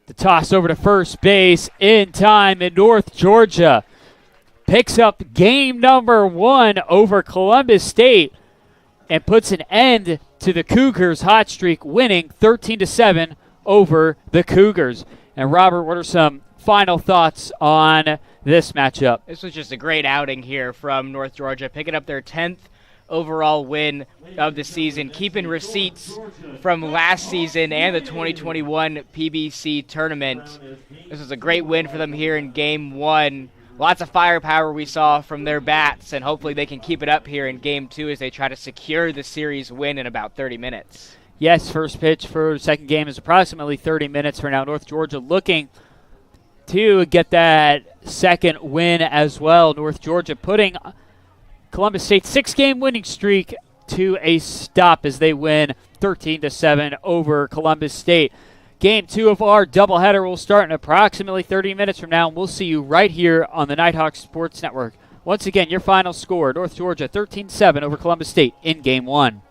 The toss over to first base in time, and North Georgia picks up game number 1 over Columbus State and puts an end to the Cougars' hot streak, winning 13-7 over the Cougars. And Robert, what are some final thoughts on this matchup? This was just a great outing here from North Georgia, picking up their 10th overall win of the season, keeping receipts from last season and the 2021 PBC tournament. This was a great win for them here in game 1. Lots of firepower we saw from their bats, and hopefully they can keep it up here in game 2 as they try to secure the series win in about 30 minutes. Yes, first pitch for the second game is approximately 30 minutes from now. North Georgia looking to get that second win as well. North Georgia putting Columbus State's 6-game winning streak to a stop as they win 13-7 over Columbus State. Game 2 of our doubleheader will start in approximately 30 minutes from now, and we'll see you right here on the Nighthawk Sports Network. Once again, your final score, North Georgia 13-7 over Columbus State in Game 1.